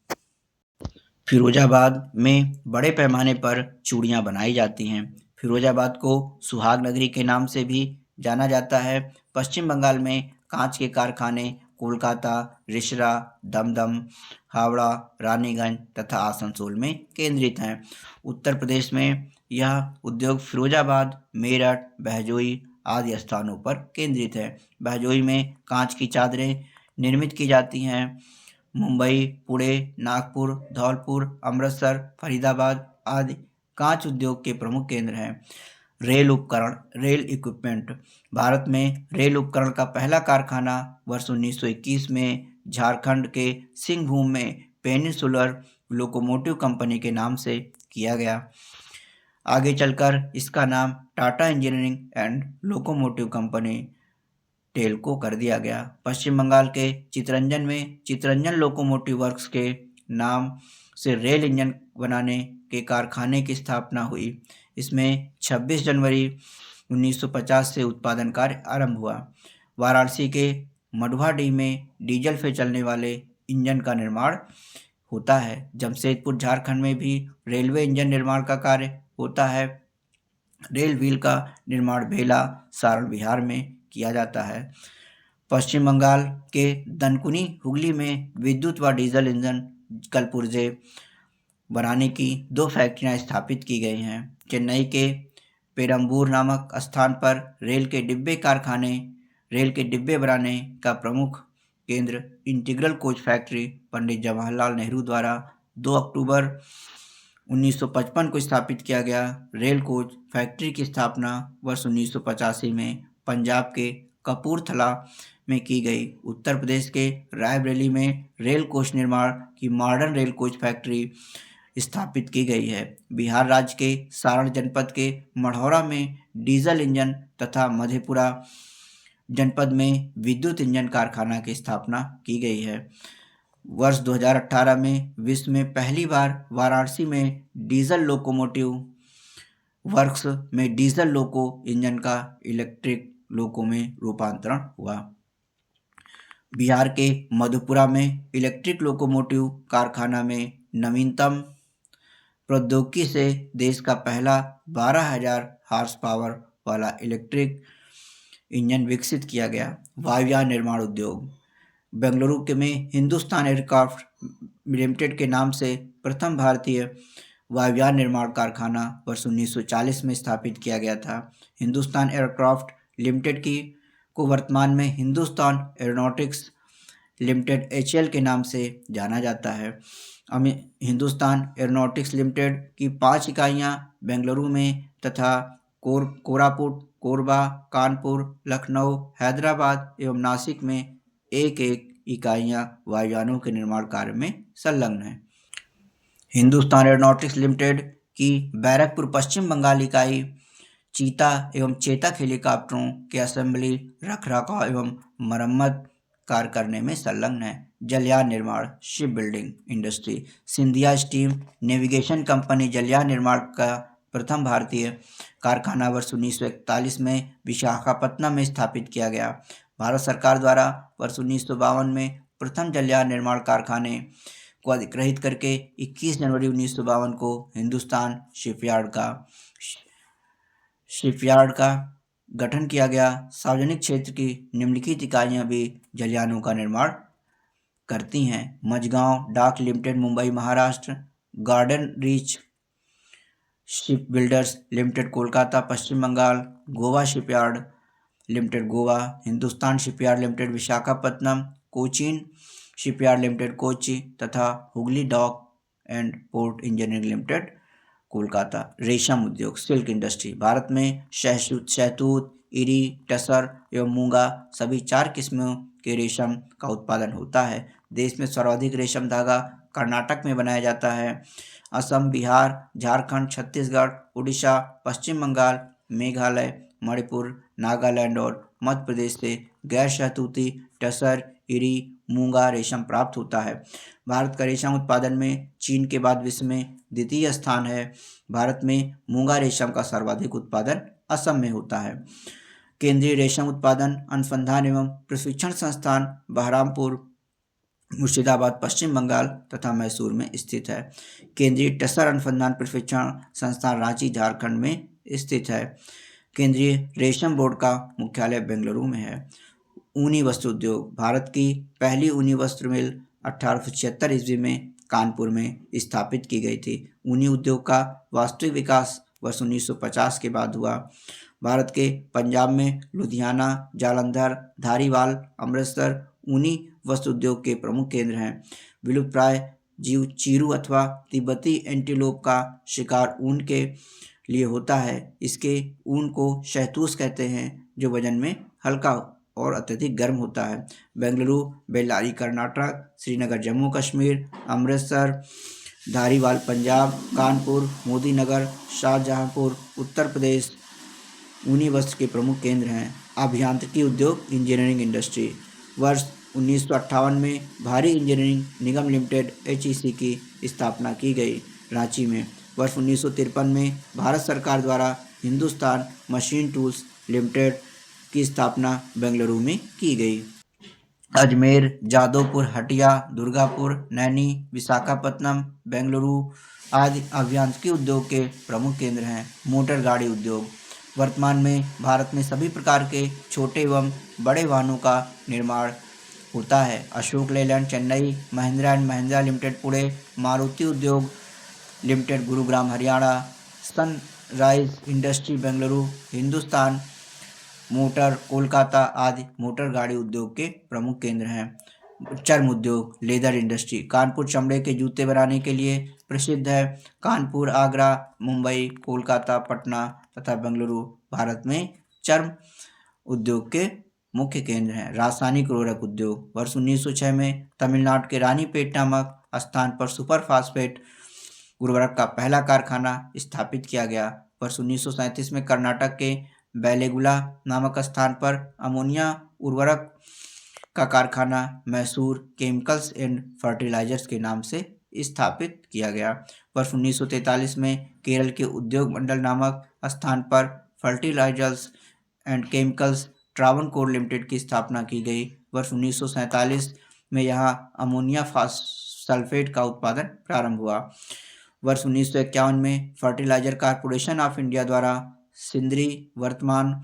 फिरोजाबाद में बड़े पैमाने पर चूड़ियाँ बनाई जाती हैं। फिरोजाबाद को सुहाग नगरी के नाम से भी जाना जाता है। पश्चिम बंगाल में कांच के कारखाने कोलकाता, रिसरा, दमदम, हावड़ा, रानीगंज तथा आसनसोल में केंद्रित हैं। उत्तर प्रदेश में यह उद्योग फिरोजाबाद, मेरठ, बहजोई आदि स्थानों पर केंद्रित है। बहजोई में कांच की चादरें निर्मित की जाती हैं। मुंबई, पुणे, नागपुर, धौलपुर, अमृतसर, फरीदाबाद आदि कांच उद्योग के प्रमुख केंद्र हैं। रेल उपकरण, रेल इक्विपमेंट। भारत में रेल उपकरण का पहला कारखाना वर्ष 1921 में झारखंड के सिंहभूम में पेनिनसुलर लोकोमोटिव कंपनी के नाम से किया गया। आगे चलकर इसका नाम Tata engineering and locomotive company Telco कर दिया गया। पश्चिम बंगाल के चितरंजन में चितरंजन लोकोमोटिव वर्क्स के नाम से रेल इंजन बनाने के कारखाने की स्थापना हुई। इसमें 26 जनवरी 1950 से उत्पादन कार्य आरंभ हुआ। वाराणसी के मडुवाडीह में डीजल से चलने वाले इंजन का निर्माण होता है। जमशेदपुर झारखंड में भी रेलवे इंजन निर्माण का कार्य होता है। रेल व्हील का निर्माण भेला, सारण, बिहार में किया जाता है। पश्चिम बंगाल के दनकुनी, हुगली में विद्युत व डीजल इंजन कलपुर्जे बनाने की 2 फैक्ट्रियां स्थापित की गई हैं। चेन्नई के पेरम्बूर नामक स्थान पर रेल के डिब्बे बनाने का प्रमुख केंद्र integral coach factory Pandit Jawaharlal Nehru द्वारा 2 अक्टूबर 1955 को स्थापित किया गया। रेल कोच फैक्ट्री की स्थापना वर्ष 1985 में पंजाब के कपूरथला में की गई। उत्तर प्रदेश के रायबरेली में रेल कोच निर्माण की मॉडर्न रेल कोच फैक्ट्री स्थापित की गई है। बिहार राज्य के सारण जनपद के मढ़ौरा में डीजल इंजन तथा मधेपुरा जनपद में विद्युत इंजन कारखाना की स्थापना की गई है। वर्ष 2018 में विश्व में पहली बार वाराणसी में डीजल लोकोमोटिव वर्क्स में डीजल लोको इंजन का इलेक्ट्रिक लोको में रूपांतरण हुआ। बिहार के मधेपुरा में इलेक्ट्रिक लोकोमोटिव कारखाना में नवीनतम प्रौद्योगिकी से देश का पहला 12,000 हॉर्स पावर वाला इलेक्ट्रिक इंजन विकसित किया गया। वायुयान निर्माण उद्योग। बेंगलुरु के में हिंदुस्तान एयरक्राफ्ट लिमिटेड के नाम से प्रथम भारतीय वायुयान निर्माण कारखाना वर्ष 1940 में स्थापित किया गया था। हिंदुस्तान एयरक्राफ्ट लिमिटेड को वर्तमान में हिंदुस्तान एरोनॉटिक्स लिमिटेड HAL के नाम से जाना जाता है। हिंदुस्तान एरोनॉटिक्स लिमिटेड की 5 इकाइयाँ बेंगलुरु में तथा कोरापुट, कोरबा, कानपुर, लखनऊ, हैदराबाद एवं नासिक में एक इकाइयाँ वायुयानों के निर्माण कार्य में संलग्न हैं। हिंदुस्तान एरोनॉटिक्स लिमिटेड की बैरकपुर पश्चिम बंगाल इकाई चीता एवं चेतक हेलीकॉप्टरों के असेंबली, रखरखाव एवं मरम्मत कार्य करने में संलग्न है। जलयान निर्माण, ship building industry. Scindia steam navigation company जलयान निर्माण का प्रथम भारतीय कारखाना वर्ष 1941 में विशाखापत्तनम में स्थापित किया गया। भारत सरकार द्वारा वर्ष 1952 में प्रथम जलयान निर्माण कारखाने को अधिग्रहित करके 21 जनवरी 1952 को हिंदुस्तान शिपयार्ड का गठन किया गया। सार्वजनिक क्षेत्र की निम्नलिखित इकाइयां भी जलयानों का निर्माण करती हैं। Mazagon dock limited, Mumbai, Maharashtra. Garden reach ship builders limited, Kolkata, Paschim Bangal. Goa shipyard limited, Goa. Hindustan shipyard limited, Visakhapatnam. Cochin shipyard limited, Kochi तथा Hooghly dock and port engineering limited, Kolkata. रेशम उद्योग, सिल्क इंडस्ट्री। भारत में शहतूत, इरी, टसर एवं मूंगा सभी 4 किस्मों के रेशम का उत्पादन होता है। देश में सर्वाधिक रेशम धागा कर्नाटक में बनाया जाता है। असम, बिहार, झारखंड, छत्तीसगढ़, उड़ीसा, पश्चिम बंगाल, मेघालय, मणिपुर, नागालैंड और मध्य प्रदेश से गैर शहतूती टसर, इरी, मूंगा रेशम प्राप्त होता है। भारत का रेशम उत्पादन में चीन के बाद विश्व में द्वितीय स्थान है। भारत में मूंगा रेशम का सर्वाधिक उत्पादन असम में होता है। केंद्रीय रेशम उत्पादन अनुसंधान एवं प्रशिक्षण संस्थान बहरामपुर, मुर्शिदाबाद, पश्चिम बंगाल तथा मैसूर में स्थित है। केंद्रीय टसर अनुसंधान प्रशिक्षण संस्थान रांची, झारखंड में स्थित है। केंद्रीय रेशम बोर्ड का मुख्यालय बेंगलुरु में है। ऊनी वस्त्र उद्योग। भारत की पहली ऊनी वस्त्र मिल 1876 ईस्वी में कानपुर में स्थापित की गई थी। ऊनी उद्योग का वास्तविक विकास वर्ष 1950 के बाद हुआ। भारत के पंजाब में लुधियाना, जालंधर, धारीवाल, अमृतसर ऊनी वस्त्र उद्योग के प्रमुख केंद्र हैं। विलुप्तप्राय जीव चीरू अथवा तिब्बती एंटीलोप का शिकार ऊन के लिए होता है। इसके ऊन को शहतूश कहते हैं, जो वजन में हल्का और अत्यधिक गर्म होता है। बेंगलुरु, बेल्लारी कर्नाटक, श्रीनगर जम्मू कश्मीर, अमृतसर, धारीवाल पंजाब, कानपुर, मोदीनगर, शाहजहांपुर उत्तर प्रदेश ऊनी वस्त्र के प्रमुख केंद्र हैं। अभियांत्रिकी उद्योग, इंजीनियरिंग इंडस्ट्री। वर्ष 1958 में भारी इंजीनियरिंग निगम लिमिटेड HEC की स्थापना की गई रांची में। वर्ष 1953 में भारत सरकार द्वारा हिंदुस्तान मशीन टूल्स लिमिटेड की स्थापना बेंगलुरु में की गई। अजमेर, जादवपुर, हटिया, दुर्गापुर, नैनी, विशाखापत्तनम, बेंगलुरु आदि अभियांत्रिकी उद्योग के प्रमुख केंद्र हैं। मोटर गाड़ी उद्योग। वर्तमान में भारत में सभी प्रकार के छोटे एवं बड़े वाहनों का निर्माण होता है। अशोक लेलैंड चेन्नई, महिंद्रा एंड महिंद्रा लिमिटेड पुणे, मारुति उद्योग limited Gurugram Haryana, sunrise industry Bengaluru, Hindustan motor Kolkata आदि मोटर गाड़ी उद्योग के प्रमुख केंद्र हैं। चर्म उद्योग, लेदर इंडस्ट्री। कानपुर चमड़े के जूते बनाने के लिए प्रसिद्ध है। कानपुर, आगरा, मुंबई, कोलकाता, पटना तथा बेंगलुरु भारत में चर्म उद्योग के मुख्य केंद्र हैं। रासायनिक उर्वरक उद्योग। वर्ष 1906 में तमिलनाडु के रानीपेट नामक स्थान पर सुपर फास्फेट उर्वरक का पहला कारखाना स्थापित किया गया। वर्ष 1937 में कर्नाटक के बैलेगुला नामक स्थान पर अमोनिया उर्वरक का कारखाना मैसूर केमिकल्स एंड फर्टिलाइजर्स के नाम से स्थापित किया गया। वर्ष 1943 में केरल के उद्योग मंडल नामक स्थान पर fertilisers and chemicals Travancore limited की स्थापना की गई। वर्ष 1947 में यहाँ अमोनिया सल्फेट का उत्पादन प्रारंभ हुआ। वर्ष 1951 में फर्टिलाइजर कॉर्पोरेशन ऑफ इंडिया द्वारा सिंदरी वर्तमान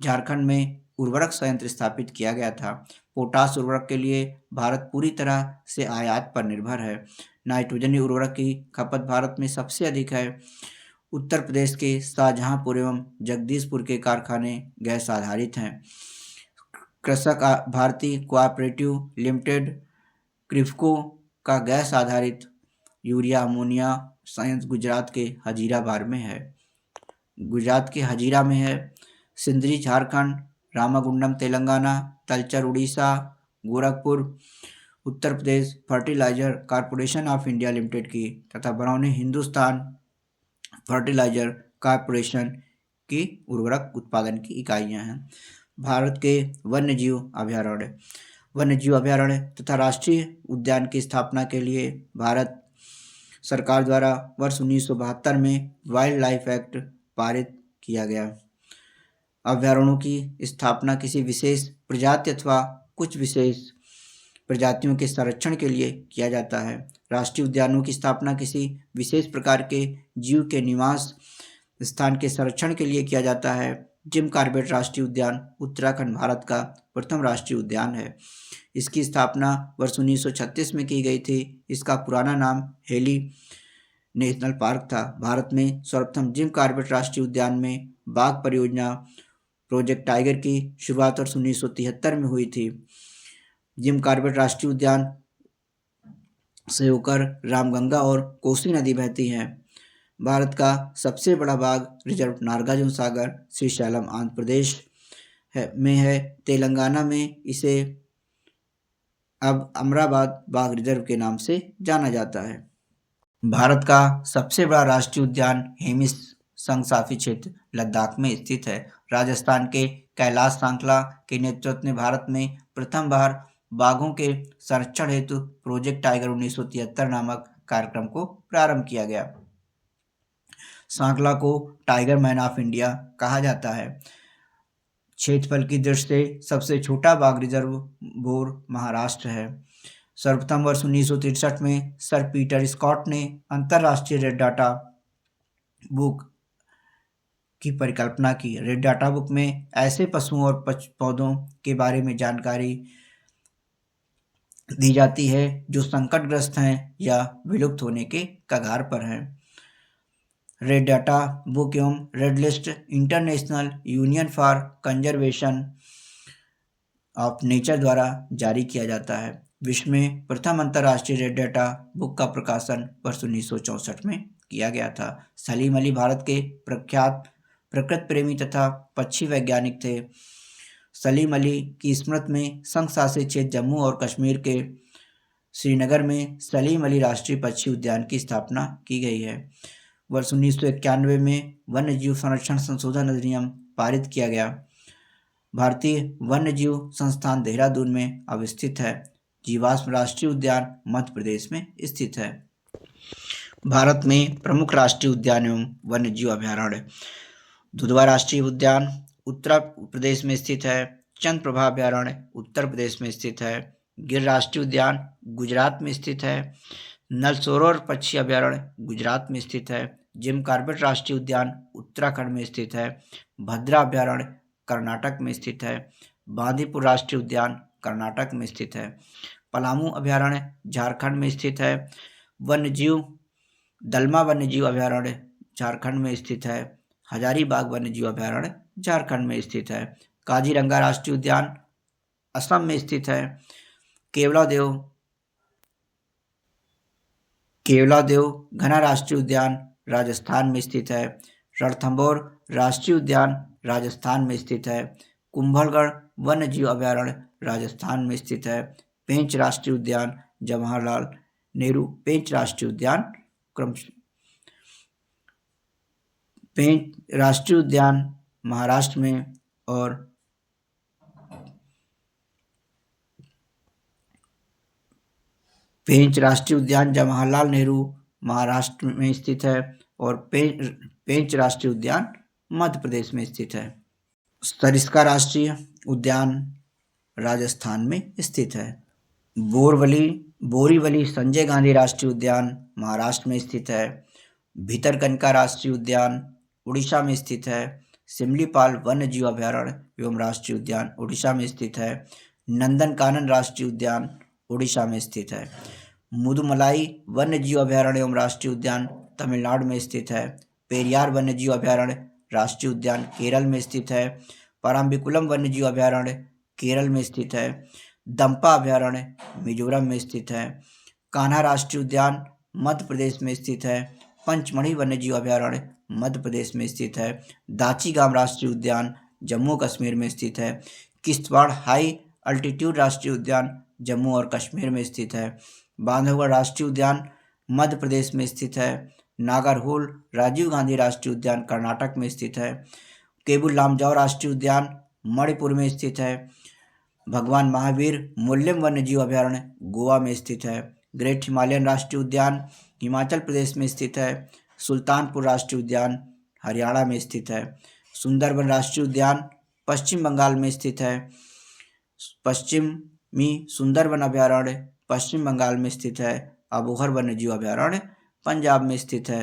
झारखंड में उर्वरक संयंत्र स्थापित किया गया था। पोटास उर्वरक के लिए भारत पूरी तरह से आयात पर निर्भर है। नाइट्रोजन उर्वरक की खपत भारत में सबसे अधिक है। उत्तर प्रदेश के शाहजहांपुर एवं जगदीशपुर के कारखाने गैस आधारित हैं। कृषक भारती कोऑपरेटिव लिमिटेड क्रिफको का गैस आधारित यूरिया अमोनिया संयंत्र गुजरात के हजीरा में है। Sindri Jharkhand, Ramagundam Telangana, Talcher Orissa, Gorakhpur Uttar Pradesh fertilizer corporation of India limited की तथा बरौनी हिंदुस्तान फर्टिलाइजर कॉर्पोरेशन की उर्वरक उत्पादन की इकाइयां हैं। भारत के वन्यजीव अभयारण्य तथा राष्ट्रीय उद्यान की स्थापना के लिए भारत सरकार द्वारा वर्ष 1972 में वाइल्ड लाइफ एक्ट पारित किया गया। अभयारण्यों की स्थापना किसी विशेष प्रजाति अथवा कुछ विशेष प्रजातियों के संरक्षण के लिए किया जाता है। राष्ट्रीय उद्यानों की स्थापना किसी विशेष प्रकार के जीव के निवास स्थान के संरक्षण के लिए किया जाता है। जिम कॉर्बेट राष्ट्रीय उद्यान उत्तराखंड भारत का प्रथम राष्ट्रीय उद्यान है। इसकी स्थापना वर्ष 1936 में की गई थी। इसका पुराना नाम हेली नेशनल पार्क था। भारत में सर्वप्रथम जिम कॉर्बेट राष्ट्रीय उद्यान में बाघ परियोजना प्रोजेक्ट टाइगर की शुरुआत वर्ष 1973 में हुई थी। जिम कॉर्बेट राष्ट्रीय उद्यान से होकर रामगंगा और कोसी नदी बहती है। भारत का सबसे बड़ा बाघ रिजर्व नागार्जुन सागर श्रीशैलम आंध्र प्रदेश में है। तेलंगाना में इसे अब अमराबाद बाघ रिजर्व के नाम से जाना जाता है। भारत का सबसे बड़ा राष्ट्रीय उद्यान हेमिस संसाफी क्षेत्र लद्दाख में स्थित है। राजस्थान के कैलाश सांकला के नेतृत्व में भारत में प्रथम बार बाघों के संरक्षण हेतु प्रोजेक्ट टाइगर 1973 नामक कार्यक्रम को प्रारंभ किया गया। सांकला को टाइगर मैन ऑफ इंडिया कहा जाता है। क्षेत्रफल की दृष्टि से सबसे छोटा बाघ रिजर्व भोर महाराष्ट्र है। सर्वप्रथम वर्ष 1963 में सर पीटर स्कॉट ने अंतर्राष्ट्रीय रेड डाटा बुक की परिकल्पना की। रेड डाटा बुक में ऐसे पशुओं और पौधों के बारे में जानकारी दी जाती है जो संकटग्रस्त हैं या विलुप्त होने के कगार पर हैं। रेड डाटा बुक एवं red list international union for conservation of nature द्वारा जारी किया जाता है। विश्व में प्रथम अंतर्राष्ट्रीय रेड डाटा बुक का प्रकाशन वर्ष 1964 में किया गया था। सलीम अली भारत के प्रख्यात प्रकृति प्रेमी तथा पक्षी वैज्ञानिक थे। सलीम अली की स्मृति में संघ शासित क्षेत्र जम्मू और कश्मीर के श्रीनगर में सलीम अली राष्ट्रीय पक्षी उद्यान की स्थापना की गई है। वर्ष 1991 में वन्य जीव संरक्षण संशोधन अधिनियम पारित किया गया। भारतीय वन्य जीव संस्थान देहरादून में अवस्थित है। जीवाश्म राष्ट्रीय उद्यान मध्य प्रदेश में स्थित है। भारत में प्रमुख राष्ट्रीय उद्यान एवं वन्य जीव अभयारण्य: दुधवा राष्ट्रीय उद्यान उत्तर प्रदेश में स्थित है। चंद्रप्रभा अभयारण्य उत्तर प्रदेश में स्थित है। गिर राष्ट्रीय उद्यान गुजरात में स्थित है। नल सरोवर पक्षी अभयारण्य गुजरात में स्थित है। जिम कॉर्बेट राष्ट्रीय उद्यान उत्तराखंड में स्थित है। भद्रा अभयारण्य कर्नाटक में स्थित है। बांदीपुर राष्ट्रीय उद्यान कर्नाटक में स्थित है। पलामू अभयारण्य झारखंड में स्थित है। वन्यजीव दलमा वन्यजीव अभयारण्य झारखंड में स्थित है। हजारीबाग वन्यजीव अभयारण्य झारखंड में स्थित है। काजीरंगा राष्ट्रीय उद्यान असम में स्थित है। केवलादेव घना राष्ट्रीय उद्यान राजस्थान में स्थित है। रणथंभौर राष्ट्रीय उद्यान राजस्थान में स्थित है। कुंभलगढ़ वन्यजीव अभयारण्य राजस्थान में स्थित है। पेंच राष्ट्रीय उद्यान जवाहरलाल नेहरू पेंच राष्ट्रीय उद्यान पेंच राष्ट्रीय उद्यान महाराष्ट्र में और पेंच राष्ट्रीय उद्यान जवाहरलाल नेहरू महाराष्ट्र में स्थित है और पेंच राष्ट्रीय उद्यान मध्य प्रदेश में स्थित है। सरिस्का राष्ट्रीय उद्यान राजस्थान में स्थित है। बोरीवली संजय गांधी राष्ट्रीय उद्यान महाराष्ट्र में स्थित है। भितरकनिका राष्ट्रीय उद्यान उड़ीसा में स्थित है। सिमलीपाल वन्य जीव अभयारण्य एवं राष्ट्रीय उद्यान उड़ीसा में स्थित है। नंदनकानन राष्ट्रीय उद्यान उड़ीसा में स्थित है। मुदुमलाई वन्य जीव अभयारण्य एवं राष्ट्रीय उद्यान तमिलनाडु में स्थित है। पेरियार वन्य जीव अभयारण्य राष्ट्रीय उद्यान केरल में स्थित है। पाराम्बिकुलम वन्य जीव अभयारण्य केरल में स्थित है। दंपा अभयारण्य मिजोरम में स्थित है। कान्हा राष्ट्रीय उद्यान मध्य प्रदेश में स्थित है। पंचमढ़ी वन्य जीव अभयारण्य मध्य प्रदेश में स्थित है। दाचीगाम राष्ट्रीय उद्यान जम्मू कश्मीर में स्थित है। किश्तवाड़ हाई अल्टीट्यूड राष्ट्रीय उद्यान जम्मू और कश्मीर में स्थित है। बांधवगढ़ राष्ट्रीय उद्यान मध्य प्रदेश में स्थित है। नागरहोल राजीव गांधी राष्ट्रीय उद्यान कर्नाटक में स्थित है। केबुल लामजाओ राष्ट्रीय उद्यान मणिपुर में स्थित है। भगवान महावीर मोल्लेम वन्यजीव अभयारण्य गोवा में स्थित है। ग्रेट हिमालयन राष्ट्रीय उद्यान हिमाचल प्रदेश में स्थित है। सुल्तानपुर राष्ट्रीय उद्यान हरियाणा में स्थित है। सुंदरबन राष्ट्रीय उद्यान पश्चिम बंगाल में स्थित है। पश्चिमी सुंदरबन अभयारण्य पश्चिम बंगाल में स्थित है। अबोहर वन्यजीव अभयारण्य पंजाब में स्थित है।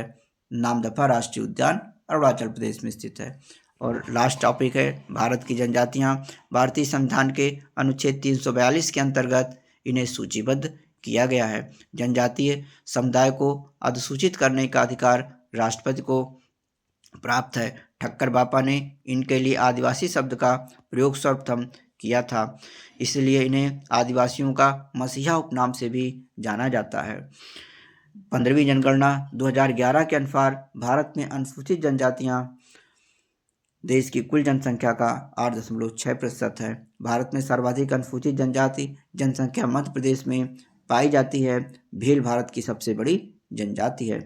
नामदफा राष्ट्रीय उद्यान अरुणाचल प्रदेश में स्थित है। और लास्ट टॉपिक है भारत की जनजातियां। भारतीय संविधान के अनुच्छेद 342 के अंतर्गत इन्हें सूचीबद्ध किया गया है। जनजातीय समुदाय को अधिसूचित करने का अधिकार राष्ट्रपति को प्राप्त है। ठक्कर बापा ने इनके लिए आदिवासी शब्द का प्रयोग सर्वप्रथम किया था, इसलिए इन्हें आदिवासियों का मसीहा उपनाम से भी जाना जाता है। 15वीं जनगणना 2011 के अनुसार भारत में अनुसूचित जनजातियां देश की कुल जनसंख्या का 8.6% है। भारत में सर्वाधिक अनुसूचित जनजाति जनसंख्या मध्य प्रदेश में पाई जाती है। भील भारत की सबसे बड़ी जनजाति है।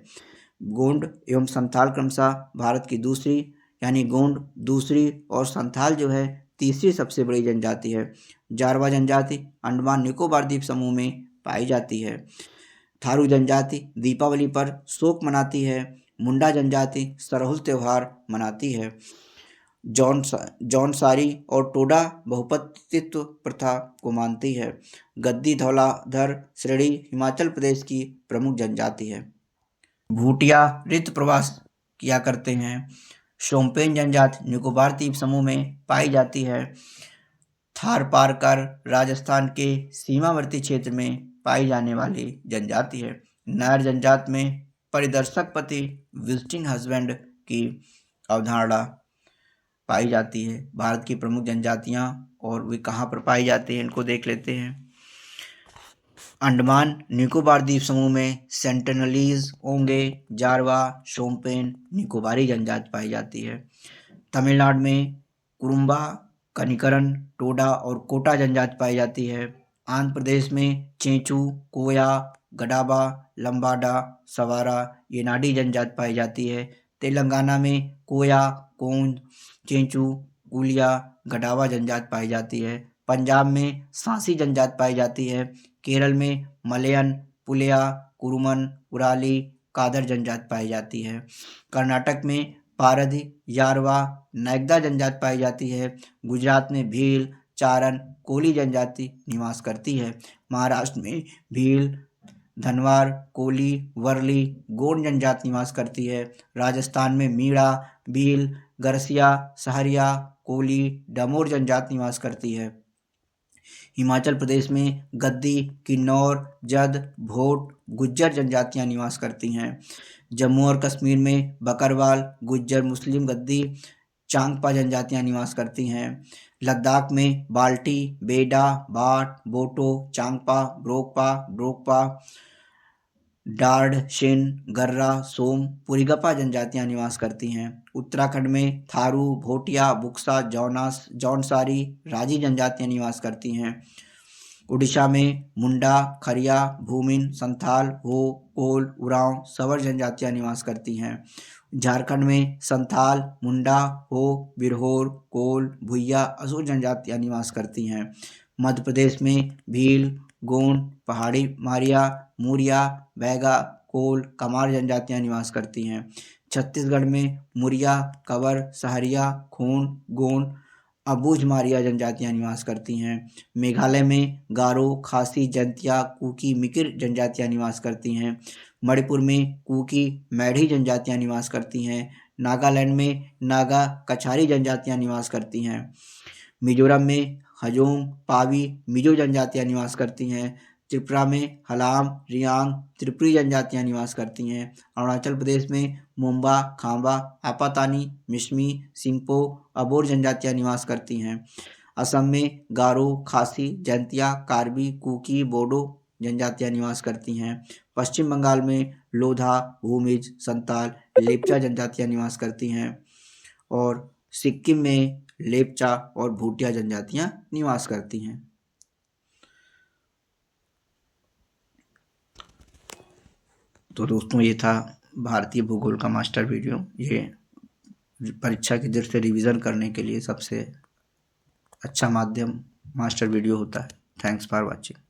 गोंड एवं संथाल क्रमशः भारत की दूसरी यानी गोंड दूसरी और संथाल जो है तीसरी सबसे बड़ी जनजाति है। जारवा जनजाति अंडमान निकोबार द्वीप समूह में पाई जाती है। थारू जनजाति दीपावली पर शोक मनाती है। मुंडा जनजाति सरहुल त्यौहार मनाती है। जौनसारी और टोडा बहुपतित्व प्रथा को मानती है। गद्दी धौलाधर श्रेणी हिमाचल प्रदेश की प्रमुख जनजाति है। भूटिया ऋतु प्रवास किया करते हैं। शोम्पेन जनजाति निकोबार द्वीप समूह में पाई जाती है। थारपारकर राजस्थान के सीमावर्ती क्षेत्र में पाई जाने वाली जनजाति है। नायर जनजाति में परिदर्शक पति विजिटिंग हस्बैंड की अवधारणा पाई जाती है। भारत की प्रमुख जनजातियां और वे कहाँ पर पाई जाती हैं इनको देख लेते हैं। अंडमान निकोबार द्वीप समूह में सेंटिनलीज, ओंगे, जारवा, शोम्पेन, निकोबारी जनजाति पाई जाती है। तमिलनाडु में कुरुम्बा, कनिकरन, टोडा और कोटा जनजाति पाई जाती है। आंध्र प्रदेश में चेंचू, कोया, गडाबा, लंबाडा, सवारा, येनाडी जनजाति पाई जाती है। तेलंगाना में कोया, कोंड, चेंचू, गुलिया, गडावा जनजाति पाई जाती है। पंजाब में सांसी जनजाति पाई जाती है। केरल में मलयन, पुलिया, कुरुमन, उराली, कादर जनजाति पाई जाती है। कर्नाटक में पारधी, यारवा, नागदा जनजाति पाई जाती है। गुजरात में भील, चारण, कोली जनजाति निवास करती है। महाराष्ट्र में भील, धनवार, कोली, वर्ली, गोंड जनजाति निवास करती है। राजस्थान में मीणा, भील, गरसिया, सहरिया, कोली, डमोर जनजाति निवास करती है। हिमाचल प्रदेश में गद्दी, किन्नौर, जद, भोट, गुज्जर जनजातियां निवास करती हैं। जम्मू और कश्मीर में बकरवाल, गुज्जर, मुस्लिम, गद्दी, चांगपा जनजातियां निवास करती हैं। लद्दाख में बाल्टी, बेडा, बाट, बोटो, चांगपा, ब्रोकपा, डार्ड, शिन, गर्रा, सोम, पुरिगपा जनजातियां निवास करती हैं। उत्तराखंड में थारू, भोटिया, बुक्सा, जौनसारी, राजी जनजातियां निवास करती हैं। उड़ीसा में मुंडा, खरिया, भूमिन, संथाल, हो, कोल, उरांव, सवर जनजातियां निवास करती हैं। झारखंड में संथाल, मुंडा, हो, बिरहोर, कोल, भुइया, असुर जनजातियां निवास करती हैं। मध्य प्रदेश में भील, गोंड, पहाड़ी मारिया, मूरिया, बैगा, कोल, कमार जनजातियां निवास करती हैं। छत्तीसगढ़ में मुरिया, कवर, सहरिया, खून, गोंड, अबूझ मारिया जनजातियां निवास करती हैं। मेघालय में गारो, खासी, जंतिया, कुकी, मिकिर जनजातियां निवास करती हैं। मणिपुर में कुकी, मैढ़ी जनजातियां निवास करती हैं। नागालैंड में नागा, कछारी जनजातियां निवास करती हैं। मिजोरम में हजोंग, पावी, मिजो जनजातियां निवास करती हैं। त्रिपुरा में हलाम, रियांग, त्रिपुरी जनजातियां निवास करती हैं। अरुणाचल प्रदेश में मुंबा, खांबा, आपातानी, मिश्मी, सिंगपो, अबोर जनजातियां निवास करती हैं। असम में गारो, खासी, जंतिया, कार्बी, कुकी, बोडो जनजातियां निवास करती हैं। पश्चिम बंगाल में लोधा, भूमिज, संताल, लेप्चा जनजातियां निवास करती हैं। और सिक्किम में लेप्चा और भूटिया जनजातियां निवास करती हैं। तो दोस्तों ये था भारतीय भूगोल का मास्टर वीडियो। ये परीक्षा की दृष्टि से रिवीजन करने के लिए सबसे अच्छा माध्यम मास्टर वीडियो होता है। Thanks for watching.